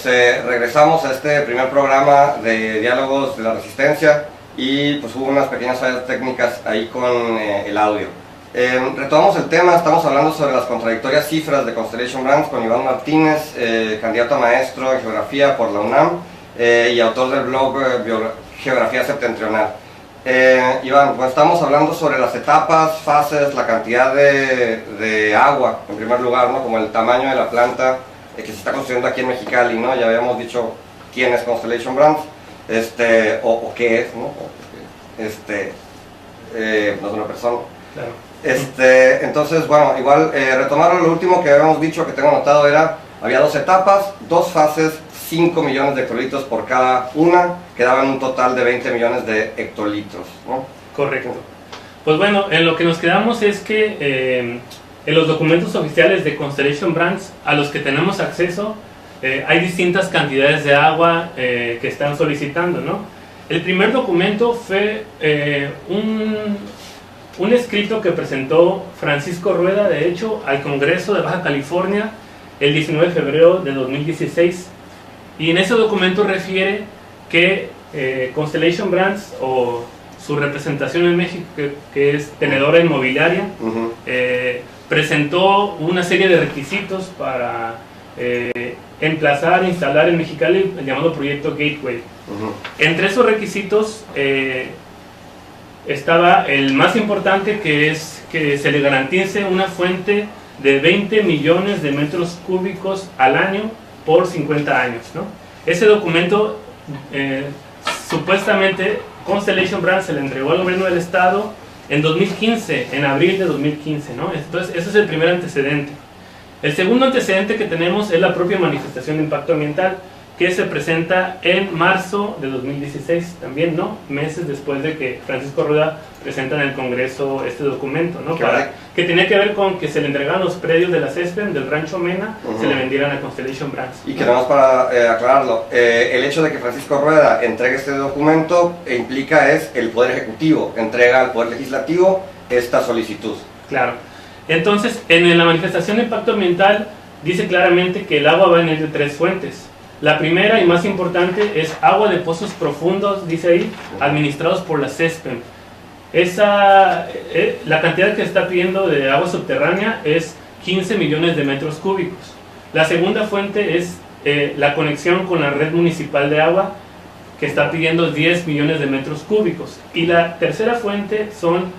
Regresamos a este primer programa de Diálogos de la Resistencia y pues hubo unas pequeñas fallas técnicas ahí con el audio. Retomamos el tema, estamos hablando sobre las contradictorias cifras de Constellation Brands con Iván Martínez, candidato a maestro en Geografía por la UNAM y autor del blog Geografía Septentrional. Iván, pues estamos hablando sobre las etapas, fases, la cantidad de agua, en primer lugar, ¿no? Como el tamaño de la planta que se está construyendo aquí en Mexicali, ¿no? Ya habíamos dicho quién es Constellation Brands, o qué es, ¿no? No es una persona. Claro. Entonces, bueno, igual retomar lo último que habíamos dicho, que tengo anotado, había 2 etapas, 2 fases, 5 millones de hectolitros por cada una, que daban un total de 20 millones de hectolitros, ¿no? Correcto. Pues bueno, en lo que nos quedamos es que en los documentos oficiales de Constellation Brands a los que tenemos acceso hay distintas cantidades de agua que están solicitando, ¿no? El primer documento fue un escrito que presentó Francisco Rueda, de hecho, al Congreso de Baja California el 19 de febrero de 2016, y en ese documento refiere que Constellation Brands, o su representación en México, que es tenedora inmobiliaria, presentó una serie de requisitos para emplazar e instalar en Mexicali el llamado proyecto Gateway. Entre esos requisitos estaba el más importante, que es que se le garantice una fuente de 20 millones de metros cúbicos al año por 50 años, ¿no? Ese documento supuestamente Constellation Brands se le entregó al gobierno del estado en 2015, en abril de 2015, ¿no? Entonces ese es el primer antecedente. El segundo antecedente que tenemos es la propia manifestación de impacto ambiental, que se presenta en marzo de 2016, también, ¿no? Meses después de que Francisco Rueda presenta en el Congreso este documento, ¿no? Que tenía que ver con que se le entregaban los predios de la CESPEM, del Rancho Mena, se le vendieran a Constellation Brands, ¿no? Y que nada más para aclararlo, el hecho de que Francisco Rueda entregue este documento implica el Poder Ejecutivo, entrega al Poder Legislativo esta solicitud. Claro. Entonces, en la manifestación de impacto ambiental dice claramente que el agua va a venir de 3 fuentes. La primera y más importante es agua de pozos profundos, dice ahí, administrados por la CESPEM. La cantidad que está pidiendo de agua subterránea es 15 millones de metros cúbicos. La segunda fuente es la conexión con la red municipal de agua, que está pidiendo 10 millones de metros cúbicos. Y la tercera fuente son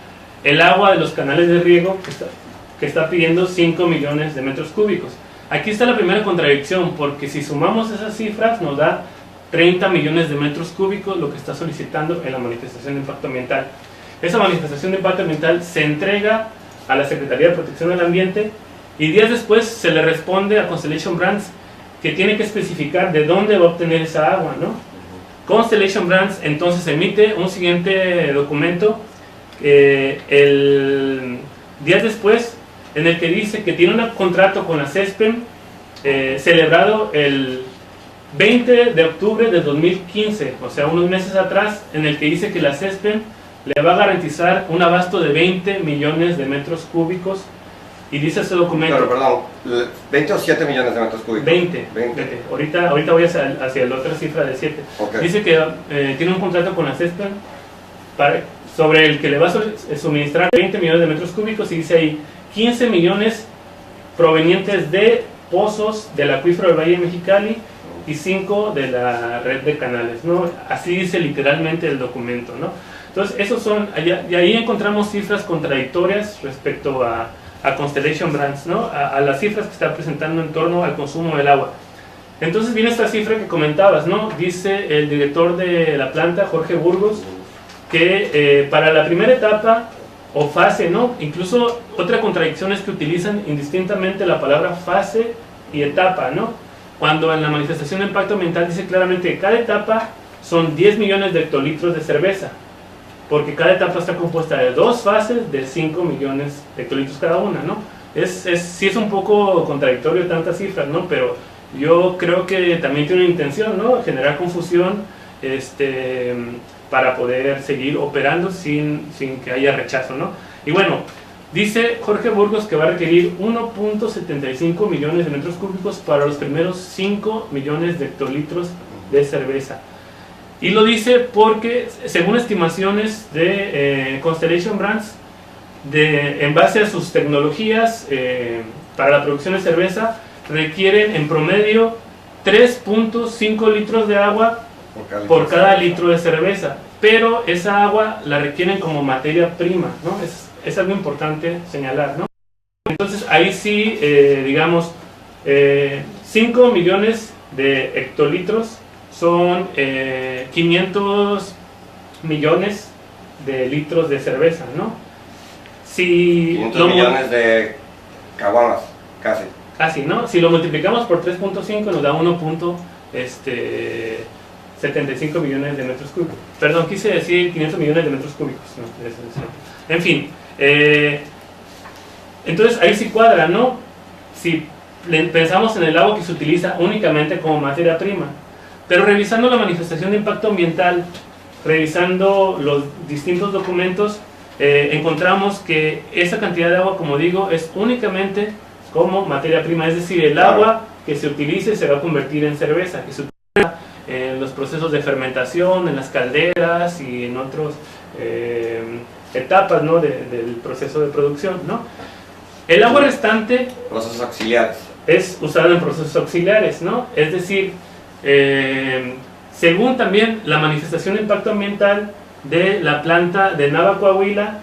el agua de los canales de riego, que está pidiendo 5 millones de metros cúbicos. Aquí está la primera contradicción, porque si sumamos esas cifras nos da 30 millones de metros cúbicos lo que está solicitando en la manifestación de impacto ambiental. Esa manifestación de impacto ambiental se entrega a la Secretaría de Protección del Ambiente y días después se le responde a Constellation Brands que tiene que especificar de dónde va a obtener esa agua, ¿no? Constellation Brands entonces emite un siguiente documento días después, en el que dice que tiene un contrato con la CESPEM celebrado el 20 de octubre de 2015, o sea, unos meses atrás, en el que dice que la CESPEM le va a garantizar un abasto de 20 millones de metros cúbicos, y dice ese documento... Pero, perdón, ¿20 o 7 millones de metros cúbicos? 20. Ahorita voy hacia la otra cifra de 7. Okay. Dice que tiene un contrato con la CESPEM sobre el que le va a suministrar 20 millones de metros cúbicos, y dice ahí 15 millones provenientes de pozos del acuífero del Valle de Mexicali y 5 de la red de canales, ¿no? Así dice literalmente el documento, ¿no? Entonces, esos son, y ahí encontramos cifras contradictorias respecto a Constellation Brands, ¿no? A las cifras que está presentando en torno al consumo del agua. Entonces viene esta cifra que comentabas, ¿no? Dice el director de la planta, Jorge Burgos, que para la primera etapa o fase, ¿no? Incluso otra contradicción es que utilizan indistintamente la palabra fase y etapa, ¿no? Cuando en la manifestación de impacto ambiental dice claramente que cada etapa son 10 millones de hectolitros de cerveza, porque cada etapa está compuesta de 2 fases de 5 millones de hectolitros cada una, ¿no? Sí es un poco contradictorio tantas cifras, ¿no? Pero yo creo que también tiene una intención, ¿no? Generar confusión, para poder seguir operando sin que haya rechazo, ¿no? Y bueno, Dice Jorge Burgos que va a requerir 1.75 millones de metros cúbicos para los primeros 5 millones de hectolitros de cerveza. Y lo dice porque, según estimaciones de Constellation Brands, en base a sus tecnologías para la producción de cerveza, requieren en promedio 3.5 litros de agua por cada litro de cerveza. Pero esa agua la requieren como materia prima, ¿no? Es algo importante señalar, ¿no? Entonces ahí sí, digamos, 5 millones de hectolitros son 500 millones de litros de cerveza, ¿no? Si 500 millones de caguamas, casi. Casi, ¿no? Si lo multiplicamos por 3.5 nos da 1.75 millones de metros cúbicos. Perdón, quise decir 500 millones de metros cúbicos, ¿no? En fin, entonces ahí sí cuadra, ¿no? Si pensamos en el agua que se utiliza únicamente como materia prima, pero revisando la manifestación de impacto ambiental, revisando los distintos documentos, encontramos que esa cantidad de agua, como digo, es únicamente como materia prima, es decir, el agua que se utilice se va a convertir en cerveza, que se utiliza en los procesos de fermentación, en las calderas y en otras etapas, ¿no? del proceso de producción, ¿no? El agua restante, procesos auxiliares, es usada en procesos auxiliares, ¿no? Es decir, según también la manifestación de impacto ambiental de la planta de Nava Coahuila,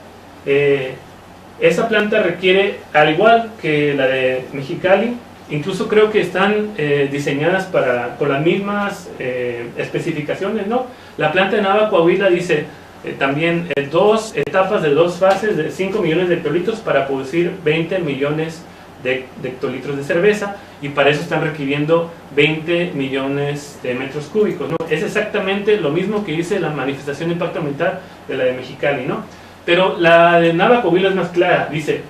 esa planta requiere, al igual que la de Mexicali, incluso creo que están diseñadas con las mismas especificaciones, ¿no? La planta de Nava Coahuila dice también 2 etapas de 2 fases de 5 millones de hectolitros para producir 20 millones de hectolitros de cerveza, y para eso están requiriendo 20 millones de metros cúbicos, ¿no? Es exactamente lo mismo que dice la manifestación de impacto ambiental de la de Mexicali, ¿no? Pero la de Nava Coahuila es más clara, dice,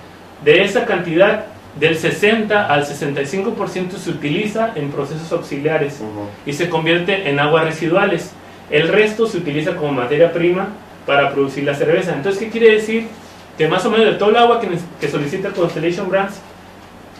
de esa cantidad, del 60 al 65% se utiliza en procesos auxiliares y se convierte en aguas residuales. El resto se utiliza como materia prima para producir la cerveza. Entonces, ¿qué quiere decir? Que más o menos de todo el agua que solicita Constellation Brands,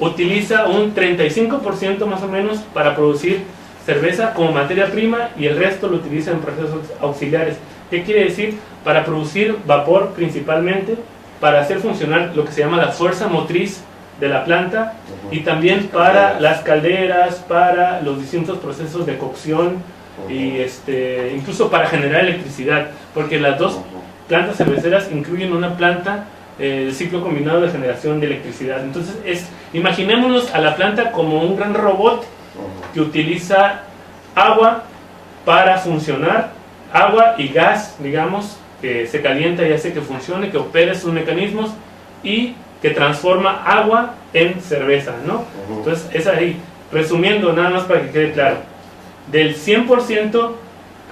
utiliza un 35% más o menos para producir cerveza como materia prima, y el resto lo utiliza en procesos auxiliares. ¿Qué quiere decir? Para producir vapor principalmente, para hacer funcionar lo que se llama la fuerza motriz de la planta, y también para las calderas, para los distintos procesos de cocción, y incluso para generar electricidad, porque las dos plantas cerveceras incluyen una planta de ciclo combinado de generación de electricidad. Entonces imaginémonos a la planta como un gran robot que utiliza agua para funcionar, agua y gas, digamos, que se calienta y hace que funcione, que opere sus mecanismos y que transforma agua en cerveza, ¿no? Entonces es ahí, resumiendo nada más para que quede claro, del 100%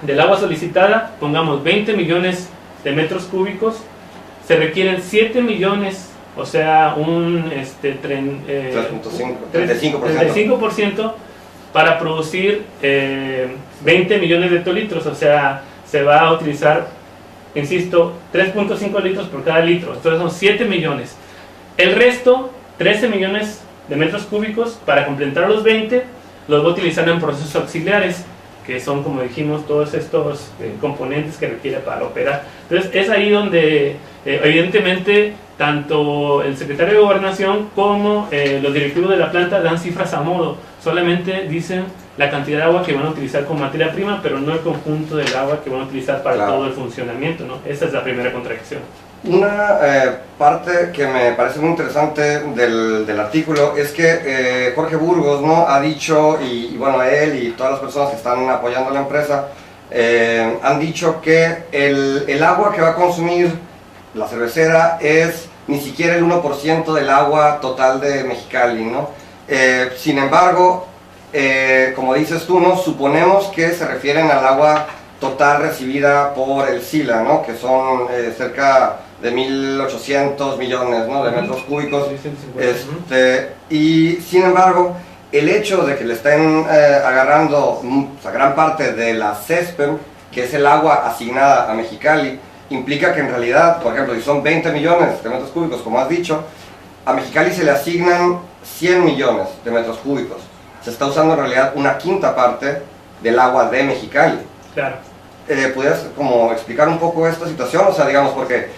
del agua solicitada, pongamos 20 millones de metros cúbicos, se requieren 7 millones, o sea, un 35% para producir 20 millones de hectolitros, o sea, se va a utilizar, insisto, 3.5 litros por cada litro, entonces son 7 millones. El resto, 13 millones de metros cúbicos, para completar los 20, los va a utilizar en procesos auxiliares, que son, como dijimos, todos estos componentes que requiere para operar. Entonces es ahí donde evidentemente tanto el secretario de Gobernación como los directivos de la planta dan cifras a modo, solamente dicen la cantidad de agua que van a utilizar como materia prima, pero no el conjunto del agua que van a utilizar para todo el funcionamiento, ¿no? Esa es la primera contradicción. Una parte que me parece muy interesante del artículo es que Jorge Burgos, ¿no?, ha dicho, y bueno, él y todas las personas que están apoyando a la empresa han dicho que el agua que va a consumir la cervecera es ni siquiera el 1% del agua total de Mexicali, ¿no? Sin embargo, como dices tú, ¿no?, suponemos que se refieren al agua total recibida por el SILA, ¿no?, que son cerca de 1.800 millones, ¿no?, de metros cúbicos. Y sin embargo, el hecho de que le estén agarrando gran parte de la CESPEM, que es el agua asignada a Mexicali, implica que en realidad, por ejemplo, si son 20 millones de metros cúbicos, como has dicho, a Mexicali se le asignan 100 millones de metros cúbicos. Se está usando en realidad una quinta parte del agua de Mexicali. Claro. ¿Pudieras como explicar un poco esta situación? O sea, digamos, porque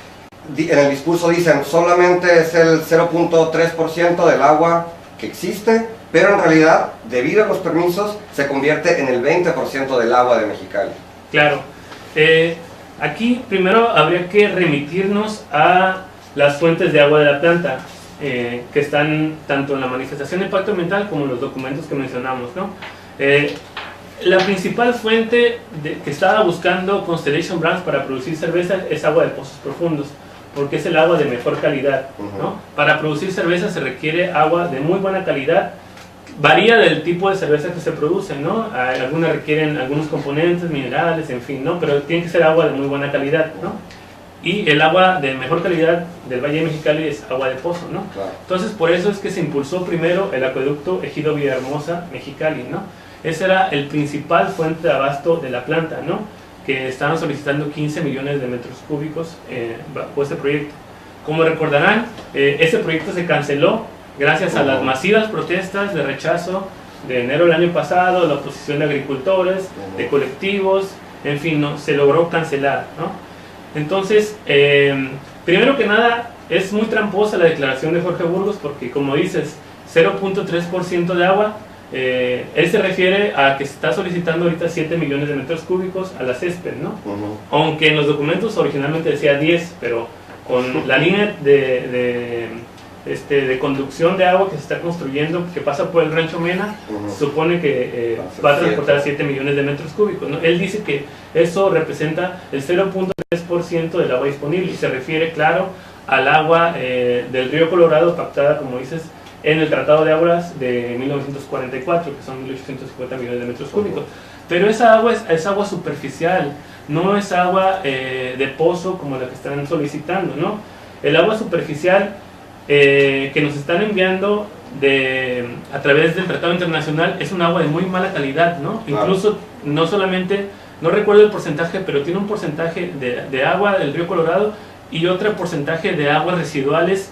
en el discurso dicen solamente es el 0.3% del agua que existe, pero en realidad, debido a los permisos, se convierte en el 20% del agua de Mexicali. Claro. Aquí primero habría que remitirnos a las fuentes de agua de la planta, que están tanto en la manifestación de impacto ambiental como en los documentos que mencionamos, ¿no? La principal fuente que estaba buscando Constellation Brands para producir cerveza es agua de pozos profundos, porque es el agua de mejor calidad, ¿no? Para producir cerveza se requiere agua de muy buena calidad. Varía del tipo de cerveza que se produce, ¿no? Algunas requieren algunos componentes, minerales, en fin, ¿no? Pero tiene que ser agua de muy buena calidad, ¿no? Y el agua de mejor calidad del Valle de Mexicali es agua de pozo, ¿no? Claro. Entonces, por eso es que se impulsó primero el acueducto Ejido Villahermosa Mexicali, ¿no? Esa era el principal fuente de abasto de la planta, ¿no? Que estaban solicitando 15 millones de metros cúbicos bajo este proyecto. Como recordarán, ese proyecto se canceló gracias a las masivas protestas de rechazo de enero del año pasado, la oposición de agricultores, de colectivos, en fin, ¿no? Se logró cancelar, ¿no? Entonces, primero que nada, es muy tramposa la declaración de Jorge Burgos porque, como dices, 0.3% de agua, él se refiere a que se está solicitando ahorita 7 millones de metros cúbicos a la césped, ¿no? Aunque en los documentos originalmente decía 10, pero con la línea de conducción de agua que se está construyendo, que pasa por el Rancho Mena, se supone que va a transportar 7 millones de metros cúbicos, ¿no? Él dice que eso representa el 0.3% del agua disponible y se refiere, claro, al agua del río Colorado pactada, como dices, en el Tratado de Aguas de 1944, que son 1.850 millones de metros cúbicos. Pero esa agua es agua superficial, no es agua de pozo como la que están solicitando, ¿no? El agua superficial que nos están enviando a través del Tratado Internacional es un agua de muy mala calidad, ¿no? Claro. Incluso, no solamente, no recuerdo el porcentaje, pero tiene un porcentaje de agua del río Colorado y otro porcentaje de aguas residuales,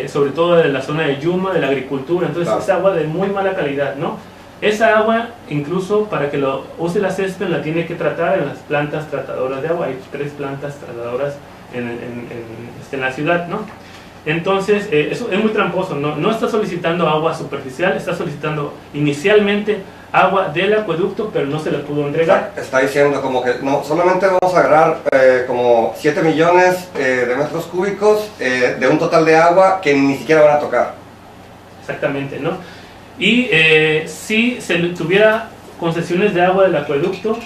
sobre todo de la zona de Yuma, de la agricultura. Entonces, claro, es agua de muy mala calidad, ¿no? Esa agua, incluso para que lo use la CESPEN, la tiene que tratar en las plantas tratadoras de agua. Hay 3 plantas tratadoras en la ciudad, ¿no? Entonces, eso es muy tramposo, no está solicitando agua superficial, está solicitando inicialmente agua del acueducto, pero no se le pudo entregar. Está diciendo como que no, solamente vamos a agarrar como 7 millones de metros cúbicos de un total de agua que ni siquiera van a tocar. Exactamente, ¿no? Y si se tuviera concesiones de agua del acueducto,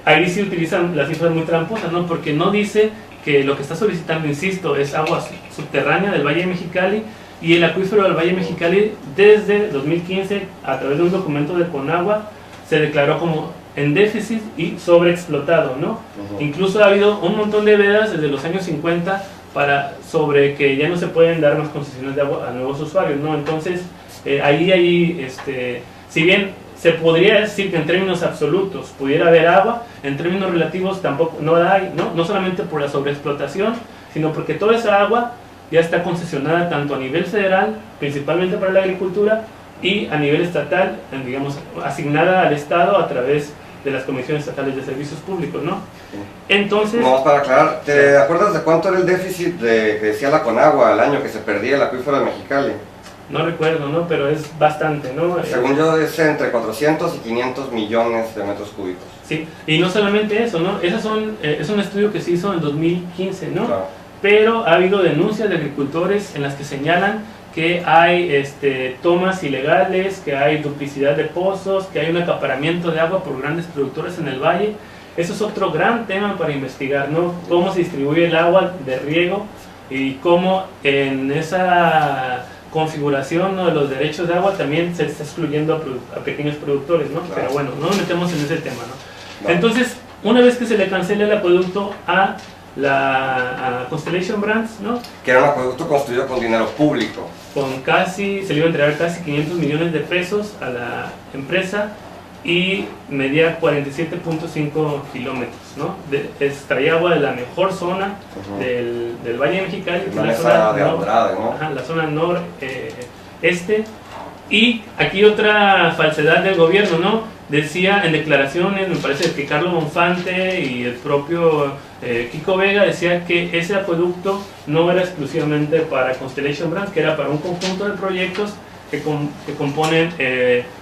ahí sí utilizan las cifras muy tramposas, ¿no? Porque no dice que lo que está solicitando, insisto, es agua subterránea del Valle de Mexicali, y el acuífero del Valle de Mexicali desde 2015, a través de un documento de Conagua, se declaró como en déficit y sobreexplotado, ¿no? Incluso ha habido un montón de vedas desde los años 50 sobre que ya no se pueden dar más concesiones de agua a nuevos usuarios, ¿no? Entonces, si bien se podría decir que en términos absolutos pudiera haber agua, en términos relativos tampoco no la hay, ¿no? No solamente por la sobreexplotación, sino porque toda esa agua ya está concesionada tanto a nivel federal, principalmente para la agricultura, y a nivel estatal, digamos, asignada al Estado a través de las comisiones estatales de servicios públicos, ¿no? Entonces... Vamos para aclarar, ¿te acuerdas de cuánto era el déficit que decía la Conagua al año que se perdía el acuífero de Mexicali? No recuerdo, ¿no? Pero es bastante, ¿no? Según yo es entre 400 y 500 millones de metros cúbicos. Sí, y no solamente eso, ¿no? Es un estudio que se hizo en 2015, ¿no? Claro. Pero ha habido denuncias de agricultores en las que señalan que hay tomas ilegales, que hay duplicidad de pozos, que hay un acaparamiento de agua por grandes productores en el valle. Eso es otro gran tema para investigar, ¿no? Cómo se distribuye el agua de riego y cómo en esa configuración, ¿no?, de los derechos de agua también se está excluyendo a pequeños productores, ¿no? Claro. Pero bueno, no nos metemos en ese tema, ¿no? Entonces, una vez que se le cancela el acueducto a Constellation Brands, ¿no? Que era un acueducto construido con dinero público. Se le iba a entregar casi 500 millones de pesos a la empresa, y medía 47.5 kilómetros, ¿no? Extraía agua de la mejor zona del Valle de Mexicali, la zona de Andrade, ¿no? Ajá, la zona noreste. Y aquí otra falsedad del gobierno, ¿no? Decía en declaraciones, me parece que Carlos Bonfante y el propio Kiko Vega decía que ese acueducto no era exclusivamente para Constellation Brands, que era para un conjunto de proyectos que componen,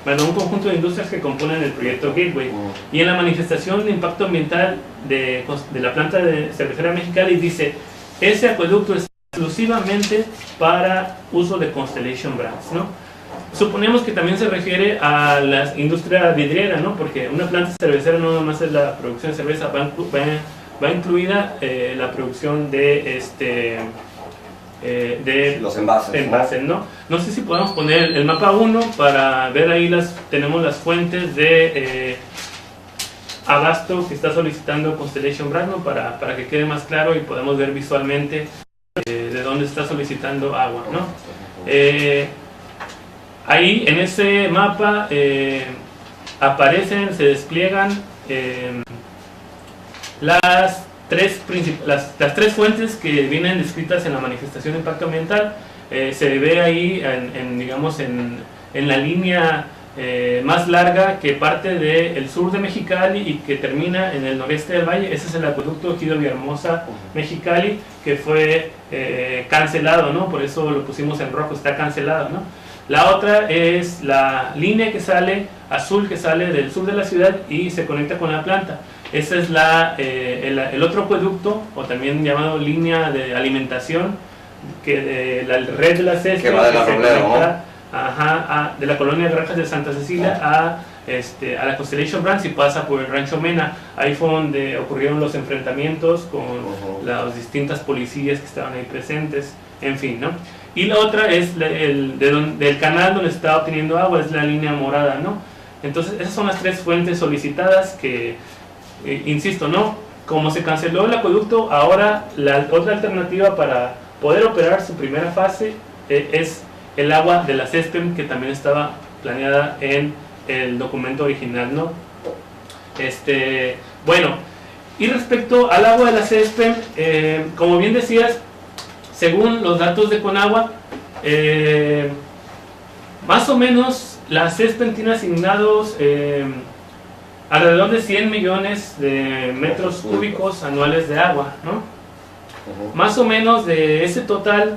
un conjunto de industrias que componen el proyecto Gateway. Y en la manifestación de impacto ambiental de la planta de cervecera Mexicali dice, ese acueducto es exclusivamente para uso de Constellation Brands, ¿no? Suponemos que también se refiere a la industria vidriera, ¿no? Porque una planta cervecera no nomás es la producción de cerveza, va incluida la producción de los envases, ¿no? No sé si podemos poner el mapa 1 para ver ahí tenemos las fuentes de abasto que está solicitando Constellation Brands, ¿no? Para que quede más claro y podamos ver visualmente de dónde está solicitando agua, ¿no? Ahí en ese mapa aparecen, se despliegan las tres fuentes que vienen descritas en la manifestación de impacto ambiental. Se ve ahí en la línea más larga que parte del sur de Mexicali y que termina en el noreste del valle. Ese es el acueducto Ejido Villahermosa Mexicali, que fue cancelado, ¿no? Por eso lo pusimos en rojo, está cancelado, ¿no? La otra es la línea que sale, azul, que sale del sur de la ciudad y se conecta con la planta. Ese es el otro acueducto, o también llamado línea de alimentación, que de la red de la CESPE, que va de la Robledo, ¿no? De la colonia Granjas de Santa Cecilia a la Constellation Brands y pasa por el Rancho Mena. Ahí fue donde ocurrieron los enfrentamientos con las distintas policías que estaban ahí presentes, en fin, ¿no? Y la otra es del canal donde se está obteniendo agua, es la línea morada, ¿no? Entonces esas son las tres fuentes solicitadas que, insisto, ¿no? Como se canceló el acueducto, ahora la otra alternativa para poder operar su primera fase es el agua de la CESPEM, que también estaba planeada en el documento original, ¿no? Bueno, y respecto al agua de la CESPEM, como bien decías, según los datos de Conagua, más o menos la CESPEM tiene asignados alrededor de 100 millones de metros cúbicos anuales de agua, ¿no? Más o menos de ese total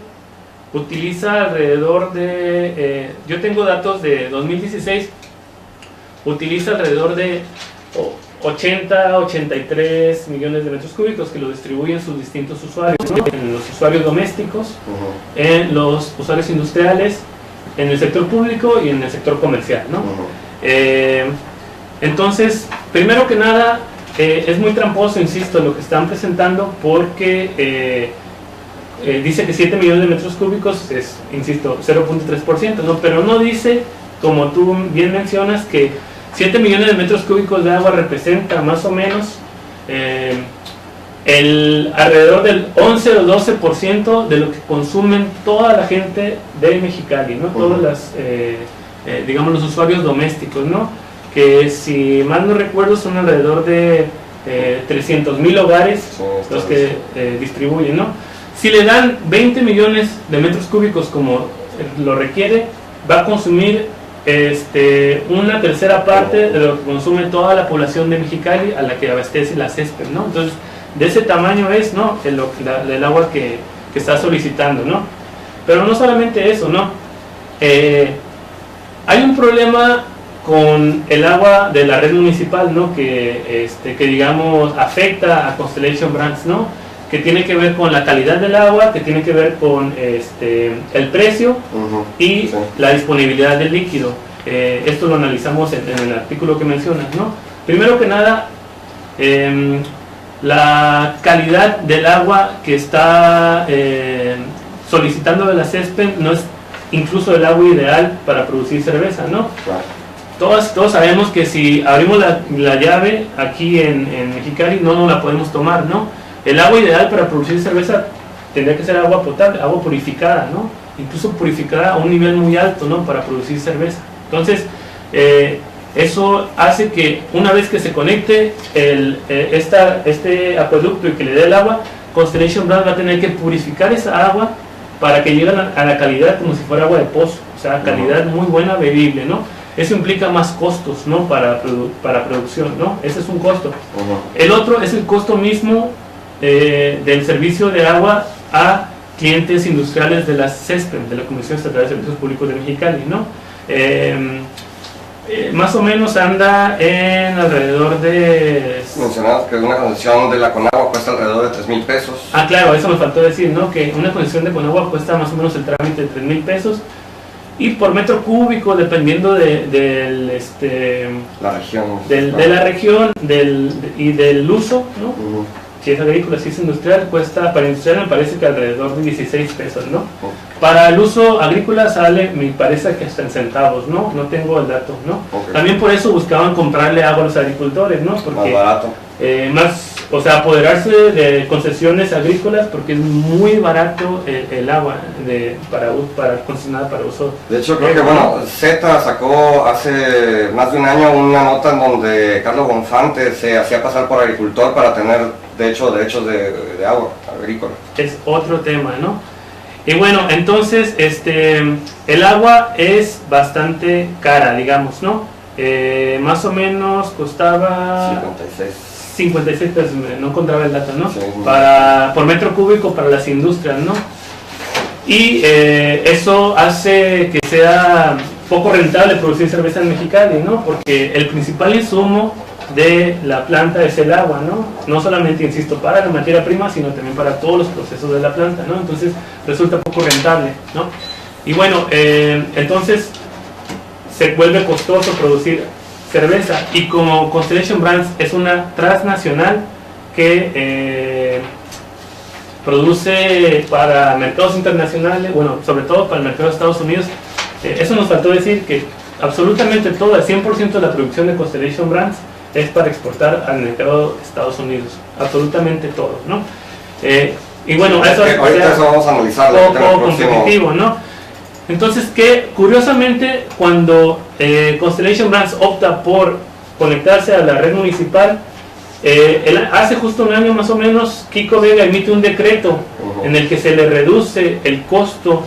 utiliza alrededor de, yo tengo datos de 2016, utiliza alrededor de 83 millones de metros cúbicos, que lo distribuyen sus distintos usuarios, ¿no? En los usuarios domésticos, en los usuarios industriales, en el sector público y en el sector comercial, ¿no? Entonces, primero que nada, es muy tramposo, insisto, lo que están presentando, porque dice que 7 millones de metros cúbicos es, insisto, 0.3%, ¿no? Pero no dice, como tú bien mencionas, que 7 millones de metros cúbicos de agua representa más o menos alrededor del 11 o 12% de lo que consumen toda la gente de Mexicali, ¿no? Todos digamos, los usuarios domésticos, ¿no? Que si mal no recuerdo son alrededor de 300,000 hogares los que distribuyen, ¿no? Si le dan 20 millones de metros cúbicos como lo requiere, va a consumir una tercera parte de lo que consume toda la población de Mexicali, a la que abastece la CESPEM, ¿no? Entonces, de ese tamaño es, ¿no? el agua que está solicitando, ¿no? Pero no solamente eso, ¿no? Hay un problema con el agua de la red municipal, ¿no? Que digamos afecta a Constellation Brands, ¿no? Que tiene que ver con la calidad del agua, que tiene que ver con el precio y la disponibilidad del líquido. Esto lo analizamos en el artículo que mencionas, ¿no? Primero que nada, la calidad del agua que está solicitando de la CESPEM no es incluso el agua ideal para producir cerveza, ¿no? Todos sabemos que si abrimos la llave aquí en Mexicali no la podemos tomar, ¿no? El agua ideal para producir cerveza tendría que ser agua potable, agua purificada, ¿no? Incluso purificada a un nivel muy alto, ¿no? Para producir cerveza. Entonces, Eso hace que una vez que se conecte este acueducto y que le dé el agua, Constellation Brands va a tener que purificar esa agua para que llegue a la calidad como si fuera agua de pozo, o sea, calidad muy buena, bebible, ¿no? Eso implica más costos, ¿no? Para producción, ¿no? Ese es un costo. El otro es el costo mismo del servicio de agua a clientes industriales de la CESPEM, de la Comisión Estatal de Servicios Públicos de Mexicali, ¿no? Más o menos anda en alrededor de... Mencionabas que una concesión de la Conagua cuesta alrededor de 3,000 pesos. Ah, claro, eso me faltó decir, ¿no? Que una concesión de Conagua cuesta más o menos el trámite de 3,000 pesos. Y por metro cúbico, dependiendo de la región y del uso, ¿no? Si es agrícola, si es industrial, cuesta, para industrial me parece que alrededor de 16 pesos, ¿no? Para el uso agrícola sale, me parece que hasta en centavos, ¿no? No tengo el dato, ¿no? También por eso buscaban comprarle agua a los agricultores, ¿no? Porque, más barato. O sea, apoderarse de concesiones agrícolas porque es muy barato el agua concesionada para uso. De hecho, creo que, bueno, Z sacó hace más de un año una nota en donde Carlos Bonfante se hacía pasar por agricultor para tener, de hecho, derechos de agua agrícola. Es otro tema, ¿no? Y bueno, entonces, el agua es bastante cara, digamos, ¿no? Más o menos costaba... 56 pesos, no encontraba el dato, ¿no? Sí, por metro cúbico para las industrias, ¿no? Y eso hace que sea poco rentable producir cerveza en Mexicali, ¿no? Porque el principal insumo de la planta es el agua, ¿no? No solamente, insisto, para la materia prima, sino también para todos los procesos de la planta, ¿no? Entonces resulta poco rentable, ¿no? Y bueno, entonces se vuelve costoso producir cerveza, y como Constellation Brands es una transnacional que produce para mercados internacionales, bueno, sobre todo para el mercado de Estados Unidos, eso nos faltó decir que absolutamente todo, el 100% de la producción de Constellation Brands es para exportar al mercado de Estados Unidos, absolutamente todo, ¿no? Y bueno, eso ahorita eso vamos a analizarlo poco competitivo, ¿no? Entonces, que curiosamente, cuando Constellation Brands opta por conectarse a la red municipal, hace justo un año más o menos, Kiko Vega emite un decreto en el que se le reduce el costo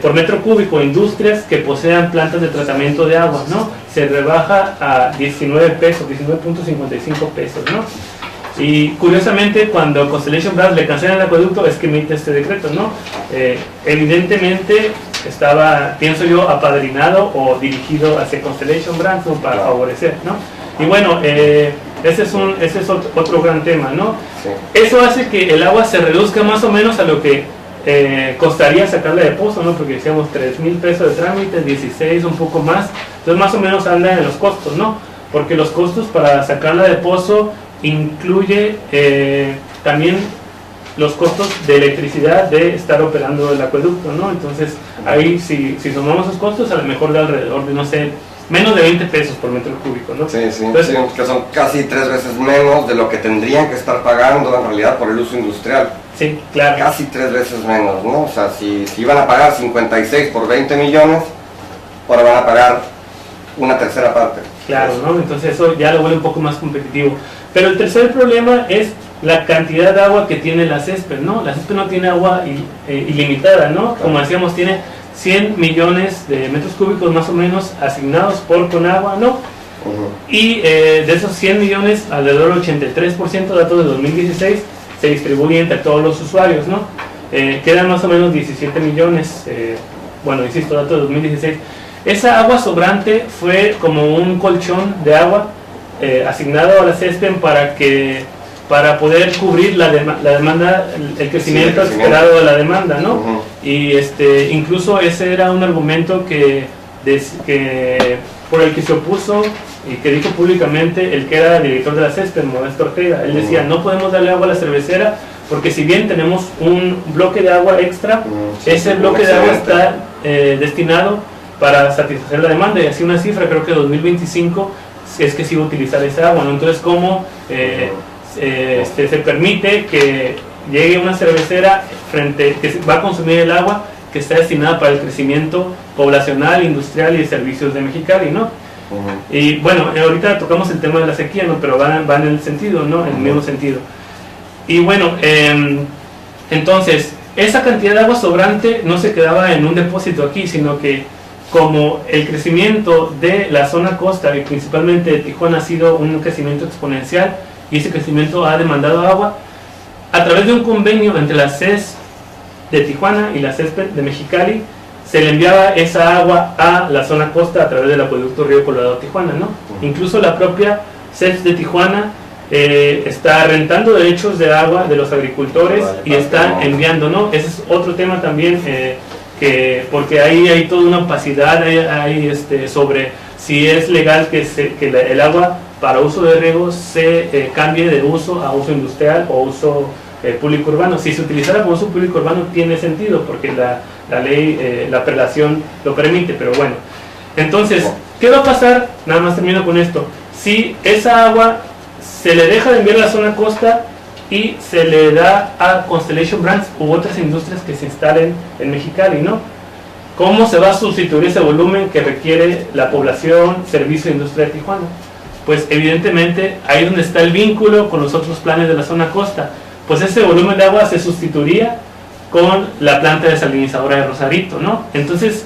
por metro cúbico a industrias que posean plantas de tratamiento de agua, ¿no? Se rebaja a 19 pesos, 19.55 pesos, ¿no? Y curiosamente, cuando Constellation Brands le cancelan el acueducto, es que emite este decreto, ¿no? Evidentemente estaba, pienso yo, apadrinado o dirigido hacia Constellation Brands, ¿no? Para favorecer, ¿no? Y bueno, ese es otro gran tema, ¿no? Sí. Eso hace que el agua se reduzca más o menos a lo que costaría sacarla de pozo, ¿no? Porque decíamos 3,000 pesos de trámite, 16, un poco más, entonces más o menos anda en los costos, ¿no? Porque los costos para sacarla de pozo incluye también los costos de electricidad de estar operando el acueducto, ¿no? Entonces ahí si sumamos esos costos, a lo mejor de alrededor de, no sé, menos de 20 pesos por metro cúbico, ¿no? Sí, entonces, que son casi 3 veces menos de lo que tendrían que estar pagando en realidad por el uso industrial. Sí, claro. Casi 3 veces menos, ¿no? O sea, si iban a pagar 56 por 20 millones, ahora van a pagar una tercera parte. Claro, ¿no? Entonces eso ya lo vuelve un poco más competitivo. Pero el tercer problema es la cantidad de agua que tiene la CESPEM, ¿no? La CESPEM no tiene agua ilimitada, ¿no? Como decíamos, tiene 100 millones de metros cúbicos más o menos asignados por Conagua, ¿no? Y de esos 100 millones, alrededor del 83%, datos de 2016, se distribuye entre todos los usuarios, ¿no? Quedan más o menos 17 millones, bueno, insisto, datos de 2016. Esa agua sobrante fue como un colchón de agua asignado a la CESPEM para poder cubrir la demanda, el crecimiento esperado de la demanda, ¿no? Y incluso ese era un argumento por el que se opuso y que dijo públicamente el que era director de la CESPEM, Modesto Ortega. Él decía, no podemos darle agua a la cervecera porque si bien tenemos un bloque de agua extra, ese bloque de agua está destinado para satisfacer la demanda, y así una cifra, creo que 2025 es que se iba a utilizar esa agua, ¿no? Entonces, ¿cómo se permite que llegue una cervecera que va a consumir el agua que está destinada para el crecimiento poblacional, industrial y de servicios de Mexicali, ¿no? Y bueno, ahorita tocamos el tema de la sequía, ¿no? Pero van en el sentido, ¿no? En el mismo sentido. Y bueno, entonces, esa cantidad de agua sobrante no se quedaba en un depósito aquí, sino que como el crecimiento de la zona costa y principalmente de Tijuana ha sido un crecimiento exponencial y ese crecimiento ha demandado agua, a través de un convenio entre la CES de Tijuana y la CESPED de Mexicali, se le enviaba esa agua a la zona costa a través del acueducto Río Colorado-Tijuana, ¿no? Incluso la propia CES de Tijuana está rentando derechos de agua de los agricultores y está enviando, ¿no? Ese es otro tema también, porque ahí hay toda una opacidad sobre si es legal que el agua para uso de riego se cambie de uso a uso industrial o uso público urbano. Si se utilizara como uso público urbano tiene sentido, porque la ley, la prelación lo permite, pero bueno. Entonces, ¿qué va a pasar? Nada más termino con esto. Si esa agua se le deja de enviar a la zona costa y se le da a Constellation Brands u otras industrias que se instalen en Mexicali, ¿no? ¿Cómo se va a sustituir ese volumen que requiere la población, servicio e industria de Tijuana? Pues evidentemente ahí es donde está el vínculo con los otros planes de la zona costa. Pues ese volumen de agua se sustituiría con la planta desalinizadora de Rosarito, ¿no? Entonces,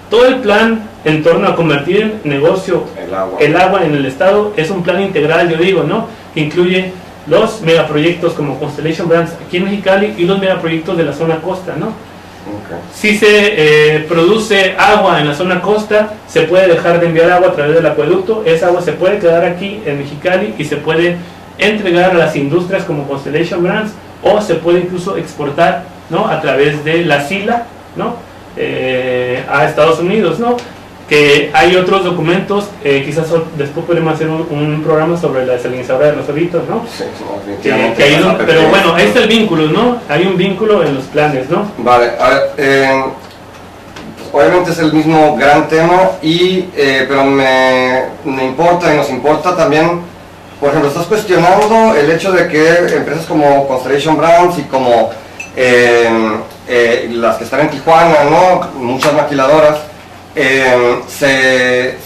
todo el plan en torno a convertir en negocio el agua en el estado es un plan integral, yo digo, ¿no? Que incluye los megaproyectos como Constellation Brands aquí en Mexicali y los megaproyectos de la zona costa, ¿no? Si se produce agua en la zona costa, se puede dejar de enviar agua a través del acueducto, esa agua se puede quedar aquí en Mexicali y se puede entregar a las industrias como Constellation Brands o se puede incluso exportar, ¿no? A través de la SILA, ¿no? A Estados Unidos, ¿no? Que hay otros documentos, quizás después podemos hacer un programa sobre la desalinizadora de Rosarito, ¿no? Sí, pero bueno, ahí está el vínculo, ¿no? Hay un vínculo en los planes, ¿no? Vale, a ver, obviamente es el mismo gran tema, pero me importa y nos importa también, por ejemplo, estás cuestionando el hecho de que empresas como Constellation Brands y como las que están en Tijuana, ¿no? Muchas maquiladoras, se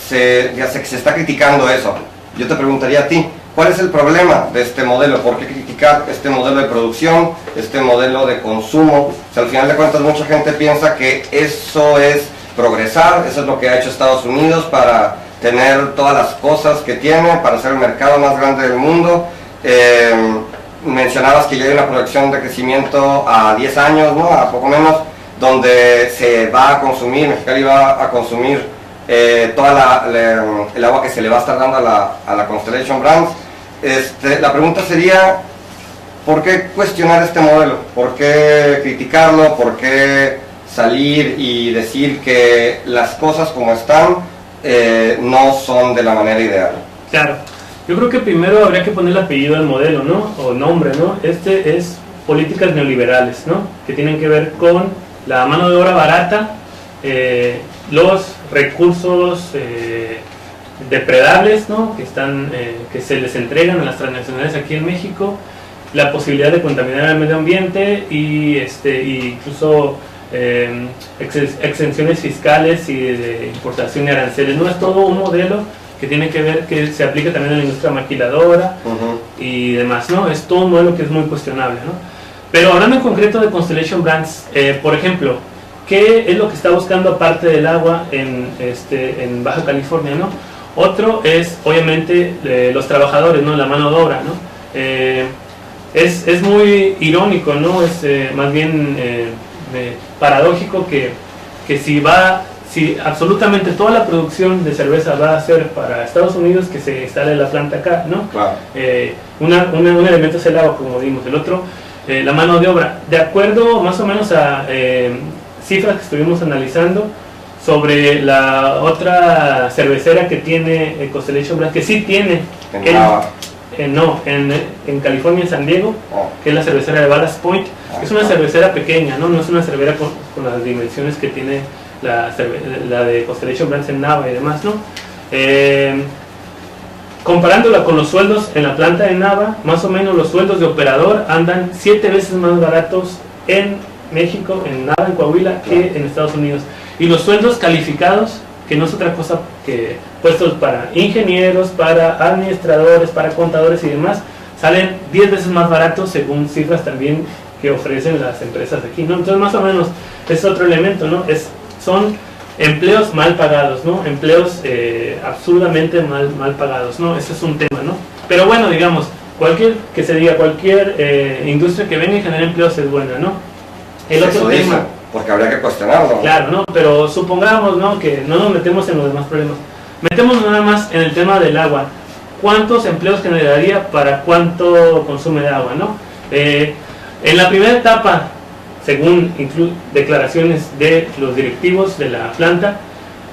está criticando eso. Yo te preguntaría a ti, ¿cuál es el problema de este modelo? ¿Por qué criticar este modelo de producción, este modelo de consumo? O sea, al final de cuentas mucha gente piensa que eso es progresar, eso es lo que ha hecho Estados Unidos para tener todas las cosas que tiene, para ser el mercado más grande del mundo. Mencionabas que ya hay una proyección de crecimiento a 10 años, ¿no? A poco menos, donde se va a consumir, Mexicali va a consumir toda el agua que se le va a estar dando a la Constellation Brands. La pregunta sería, ¿por qué cuestionar este modelo? ¿Por qué criticarlo? ¿Por qué salir y decir que las cosas como están no son de la manera ideal? Claro, yo creo que primero habría que poner el apellido del modelo, ¿no? O nombre, ¿no? Este es políticas neoliberales, ¿no? Que tienen que ver con la mano de obra barata, los recursos depredables, ¿no? Que se les entregan a las transnacionales aquí en México, la posibilidad de contaminar el medio ambiente y incluso exenciones fiscales y de importación y aranceles. No es todo un modelo que tiene que ver, que se aplica también a la industria maquiladora y demás, ¿no? Es todo un modelo que es muy cuestionable, ¿no? Pero hablando en concreto de Constellation Brands, por ejemplo, ¿qué es lo que está buscando aparte del agua en Baja California, ¿no? Otro es, obviamente, los trabajadores, ¿no? La mano de obra, ¿no? Es muy irónico, ¿no? Es más bien paradójico que si absolutamente toda la producción de cerveza va a ser para Estados Unidos, que se instale la planta acá, ¿no? Claro. Un elemento es el agua, como vimos, el otro la mano de obra. De acuerdo más o menos a cifras que estuvimos analizando sobre la otra cervecera que tiene Constellation Brands, que sí tiene en California, en San Diego, que es la cervecera de Ballast Point, que es una cervecera pequeña, no es una cervecera con las dimensiones que tiene la de Constellation Brands en Nava y demás, ¿no? Comparándola con los sueldos en la planta de Nava, más o menos los sueldos de operador andan 7 veces más baratos en México, en Nava, en Coahuila, que en Estados Unidos. Y los sueldos calificados, que no es otra cosa que puestos para ingenieros, para administradores, para contadores y demás, salen 10 veces más baratos según cifras también que ofrecen las empresas de aquí, ¿no? Entonces más o menos es otro elemento, ¿no? Son empleos mal pagados, ¿no? Empleos absurdamente mal pagados, ¿no? Ese es un tema, ¿no? Pero bueno, digamos, cualquier industria que venga y genere empleos es buena, ¿no? El otro tema, porque habría que cuestionarlo. Claro, ¿no? Pero supongamos, ¿no?, que no nos metemos en los demás problemas. Metemos nada más en el tema del agua. ¿Cuántos empleos generaría para cuánto consume de agua, ¿no? En la primera etapa, según declaraciones de los directivos de la planta,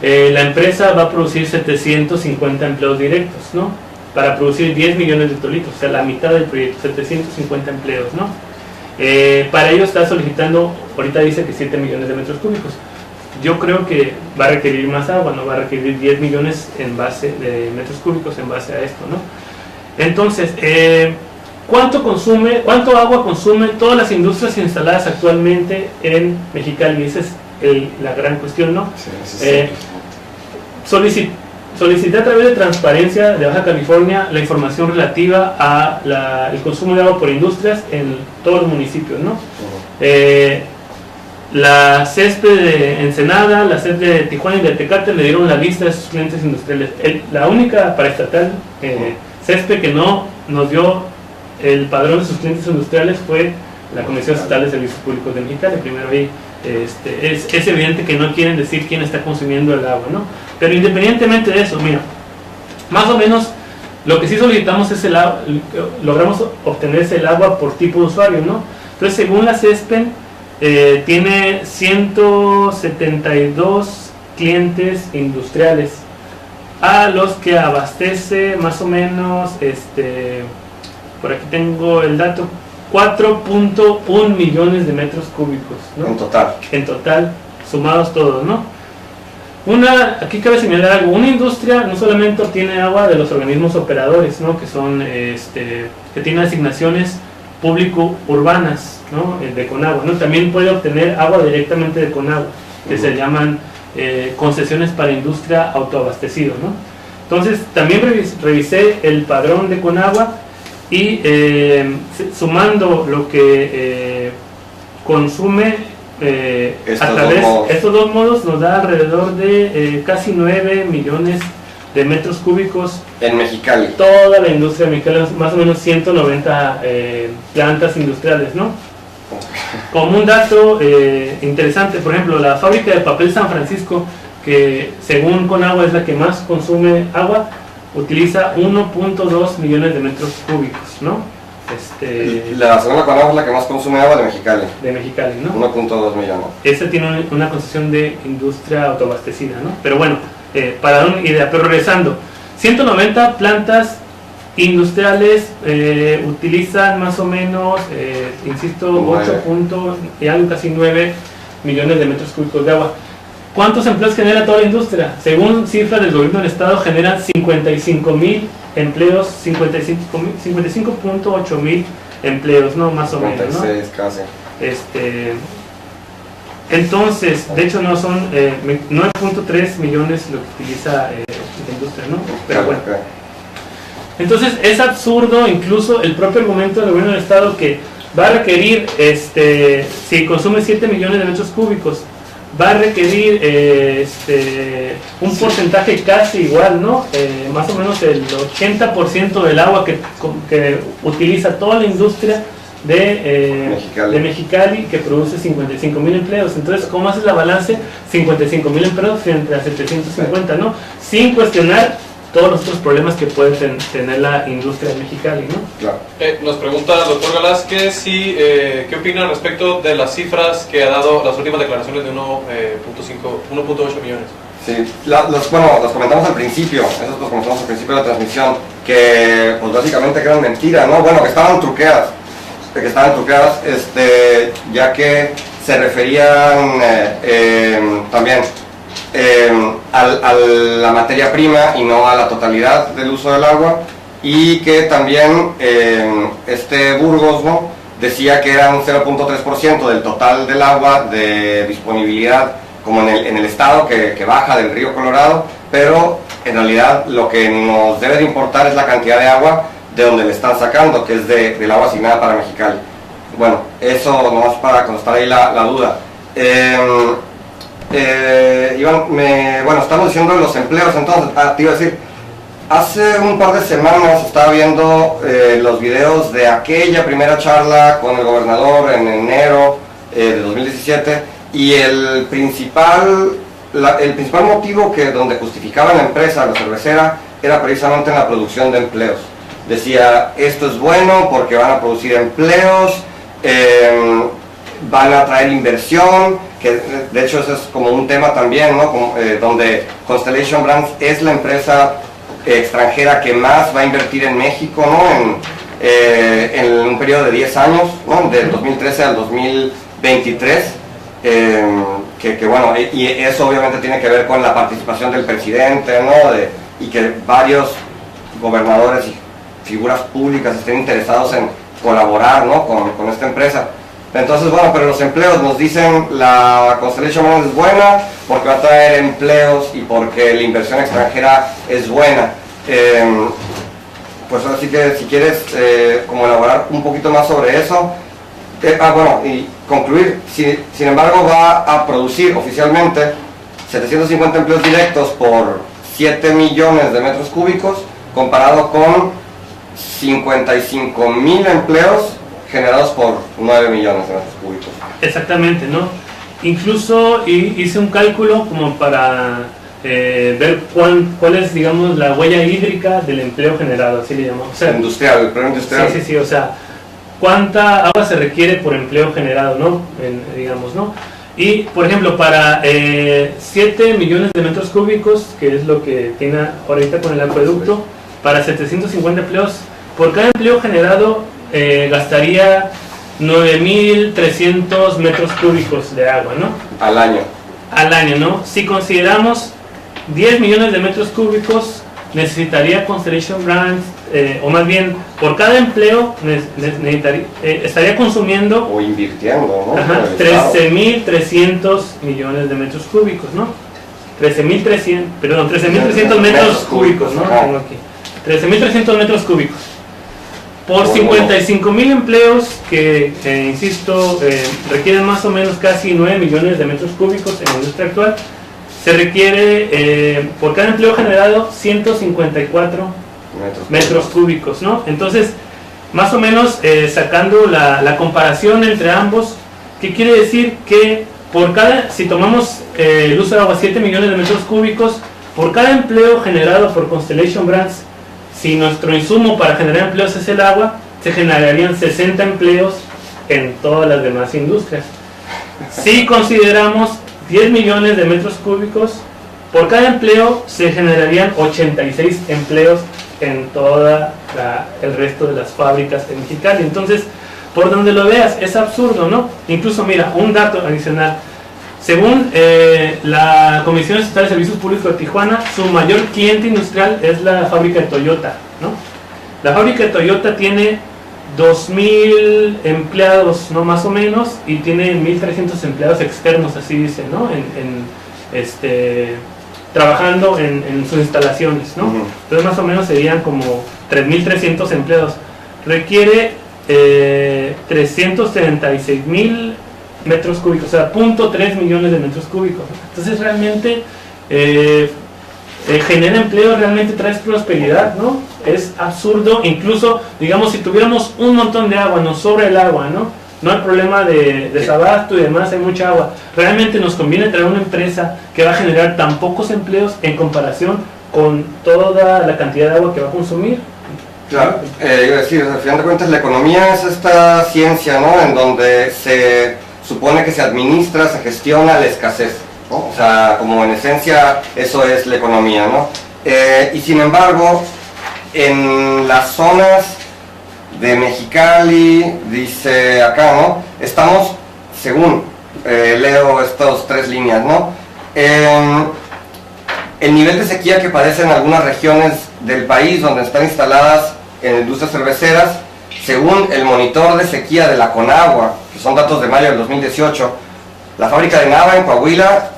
la empresa va a producir 750 empleos directos, ¿no? Para producir 10 millones de hectolitros, o sea, la mitad del proyecto, 750 empleos, ¿no? Para ello está solicitando, ahorita dice que 7 millones de metros cúbicos. Yo creo que va a requerir más agua, ¿no? Va a requerir 10 millones de metros cúbicos en base a esto, ¿no? Entonces, ¿cuánto agua consume todas las industrias instaladas actualmente en Mexicali? Esa es la gran cuestión, ¿no? Solicité a través de Transparencia de Baja California la información relativa a el consumo de agua por industrias en todos los municipios, ¿no? La CESPE de Ensenada, la CESPE de Tijuana y de Tecate le dieron la lista de sus clientes industriales. La única paraestatal CESPE que no nos dio el padrón de sus clientes industriales fue la Comisión Estatal de Servicios Públicos de Mexicali. Primero ahí es evidente que no quieren decir quién está consumiendo el agua, ¿no? Pero independientemente de eso, mira, más o menos lo que sí solicitamos es logramos obtener el agua por tipo de usuario, ¿no? Entonces, según la CESPE, tiene 172 clientes industriales a los que abastece más o menos, por aquí tengo el dato, 4.1 millones de metros cúbicos, ¿no? En total, sumados todos, ¿no? Aquí cabe señalar algo, una industria no solamente obtiene agua de los organismos operadores, ¿no?, que son, que tienen asignaciones público-urbanas, ¿no?, de Conagua, ¿no? También puede obtener agua directamente de Conagua, que se llaman concesiones para industria autoabastecido, ¿no? Entonces, también revisé el padrón de Conagua y sumando lo que consume estos dos modos nos da alrededor de casi 9 millones de metros cúbicos en Mexicali. Toda la industria de Mexicali, más o menos 190 plantas industriales, ¿no? Como un dato interesante, por ejemplo, la fábrica de papel San Francisco, que según Conagua es la que más consume agua, utiliza 1.2 millones de metros cúbicos, ¿no? La segunda Conagua es la que más consume agua de Mexicali. De Mexicali, ¿no? 1.2 millones. Esta tiene una concesión de industria autoabastecida, ¿no? Pero bueno, para dar una idea, pero regresando, 190 plantas industriales utilizan más o menos, insisto, 8 y algo, casi 9 millones de metros cúbicos de agua. ¿Cuántos empleos genera toda la industria? Según cifras del gobierno del estado, generan 55,000 empleos, 55.8 mil empleos, ¿no? Más o menos, ¿no? 56 casi. Entonces, de hecho no son 9.3 millones lo que utiliza la industria, ¿no? Pero bueno. Entonces es absurdo incluso el propio argumento del gobierno del estado que va a requerir, si consume 7 millones de metros cúbicos, va a requerir un porcentaje casi igual, ¿no? Más o menos el 80% del agua que utiliza toda la industria de Mexicali, que produce 55,000 empleos. Entonces, ¿cómo haces la balance? 55,000 empleos frente a 750, ¿no? Sin cuestionar todos los otros problemas que puede tener la industria de Mexicali, ¿no? Claro. Nos pregunta el doctor Velázquez si, ¿qué opina respecto de las cifras que ha dado las últimas declaraciones de 1.8 millones? Sí, los comentamos al principio, esos los comentamos al principio de la transmisión, que pues básicamente que eran mentiras, ¿no? Bueno, que estaban truqueadas, ya que se referían también a la materia prima y no a la totalidad del uso del agua, y que también Burgos, ¿no?, decía que era un 0.3% del total del agua de disponibilidad como en el estado que baja del río Colorado, pero en realidad lo que nos debe de importar es la cantidad de agua de donde le están sacando, que es del agua asignada para Mexicali. Bueno, eso nomás para contestar ahí la duda. Iván, bueno, estamos diciendo los empleos, entonces, te iba a decir, hace un par de semanas estaba viendo los videos de aquella primera charla con el gobernador en enero de 2017, y el principal motivo donde justificaban la empresa, la cervecera, era precisamente en la producción de empleos. Decía, esto es bueno porque van a producir empleos, van a traer inversión, que de hecho eso es como un tema también, ¿no? Donde Constellation Brands es la empresa extranjera que más va a invertir en México, ¿no? En un periodo de 10 años, ¿no? Del 2013 al 2023, que bueno, y eso obviamente tiene que ver con la participación del presidente, ¿no? Y que varios gobernadores y figuras públicas estén interesados en colaborar, ¿no? con esta empresa. Entonces, bueno, pero los empleos nos dicen, la Constellation Brands es buena porque va a traer empleos y porque la inversión extranjera es buena. Pues ahora sí que si quieres como elaborar un poquito más sobre eso. Bueno, y concluir, sin embargo va a producir oficialmente 750 empleos directos por 7 millones de metros cúbicos, comparado con 55,000 empleos generados por 9 millones de metros cúbicos. Exactamente, ¿no? Incluso hice un cálculo como para ver cuál es, digamos, la huella hídrica del empleo generado, así le llamamos. O sea, industrial, el empleo industrial. Sí, o sea, cuánta agua se requiere por empleo generado, ¿no? Digamos, ¿no? Y, por ejemplo, para 7 millones de metros cúbicos, que es lo que tiene ahorita con el acueducto, para 750 empleos, por cada empleo generado gastaría 9.300 metros cúbicos de agua, ¿no? Al año. Al año, ¿no? Si consideramos 10 millones de metros cúbicos, necesitaría Constellation Brands, o más bien, por cada empleo estaría consumiendo o invirtiendo, ¿no? 13.300 millones de metros cúbicos, ¿no? 13.300 metros cúbicos, ¿no? Tengo aquí. 13.300 metros cúbicos. Por 55,000 empleos que, insisto, requieren más o menos casi 9 millones de metros cúbicos en la industria actual, se requiere por cada empleo generado 154 metros cúbicos, ¿no? Entonces, más o menos sacando la comparación entre ambos, ¿qué quiere decir? Que si tomamos el uso de agua 7 millones de metros cúbicos, por cada empleo generado por Constellation Brands, si nuestro insumo para generar empleos es el agua, se generarían 60 empleos en todas las demás industrias. Si consideramos 10 millones de metros cúbicos, por cada empleo se generarían 86 empleos en toda el resto de las fábricas en Mexicali. Entonces, por donde lo veas, es absurdo, ¿no? Incluso, mira, un dato adicional. Según la Comisión Estatal de Servicios Públicos de Tijuana, su mayor cliente industrial es la fábrica de Toyota, ¿no? La fábrica de Toyota tiene 2.000 empleados, ¿no? Más o menos, y tiene 1.300 empleados externos, así dice, ¿no? Trabajando en sus instalaciones, ¿no? Entonces más o menos serían como 3.300 empleados. Requiere 336,000 metros cúbicos, o sea, 0.3 millones de metros cúbicos. Entonces realmente genera empleo, realmente trae prosperidad, ¿no? Es absurdo. Incluso, digamos, si tuviéramos un montón de agua, nos sobra el agua, ¿no? No hay problema de desabasto y demás, hay mucha agua. Realmente nos conviene traer una empresa que va a generar tan pocos empleos en comparación con toda la cantidad de agua que va a consumir. Claro, iba a decir, al final de cuentas la economía es esta ciencia, ¿no? En donde se supone que se administra, se gestiona la escasez, ¿no? O sea, como en esencia eso es la economía, ¿no? Y sin embargo, en las zonas de Mexicali, dice acá, ¿no? Estamos, según leo estas 3 líneas, ¿no? El nivel de sequía que padecen algunas regiones del país donde están instaladas en industrias cerveceras, según el monitor de sequía de la Conagua, que son datos de mayo del 2018, la fábrica de Nava en Coahuila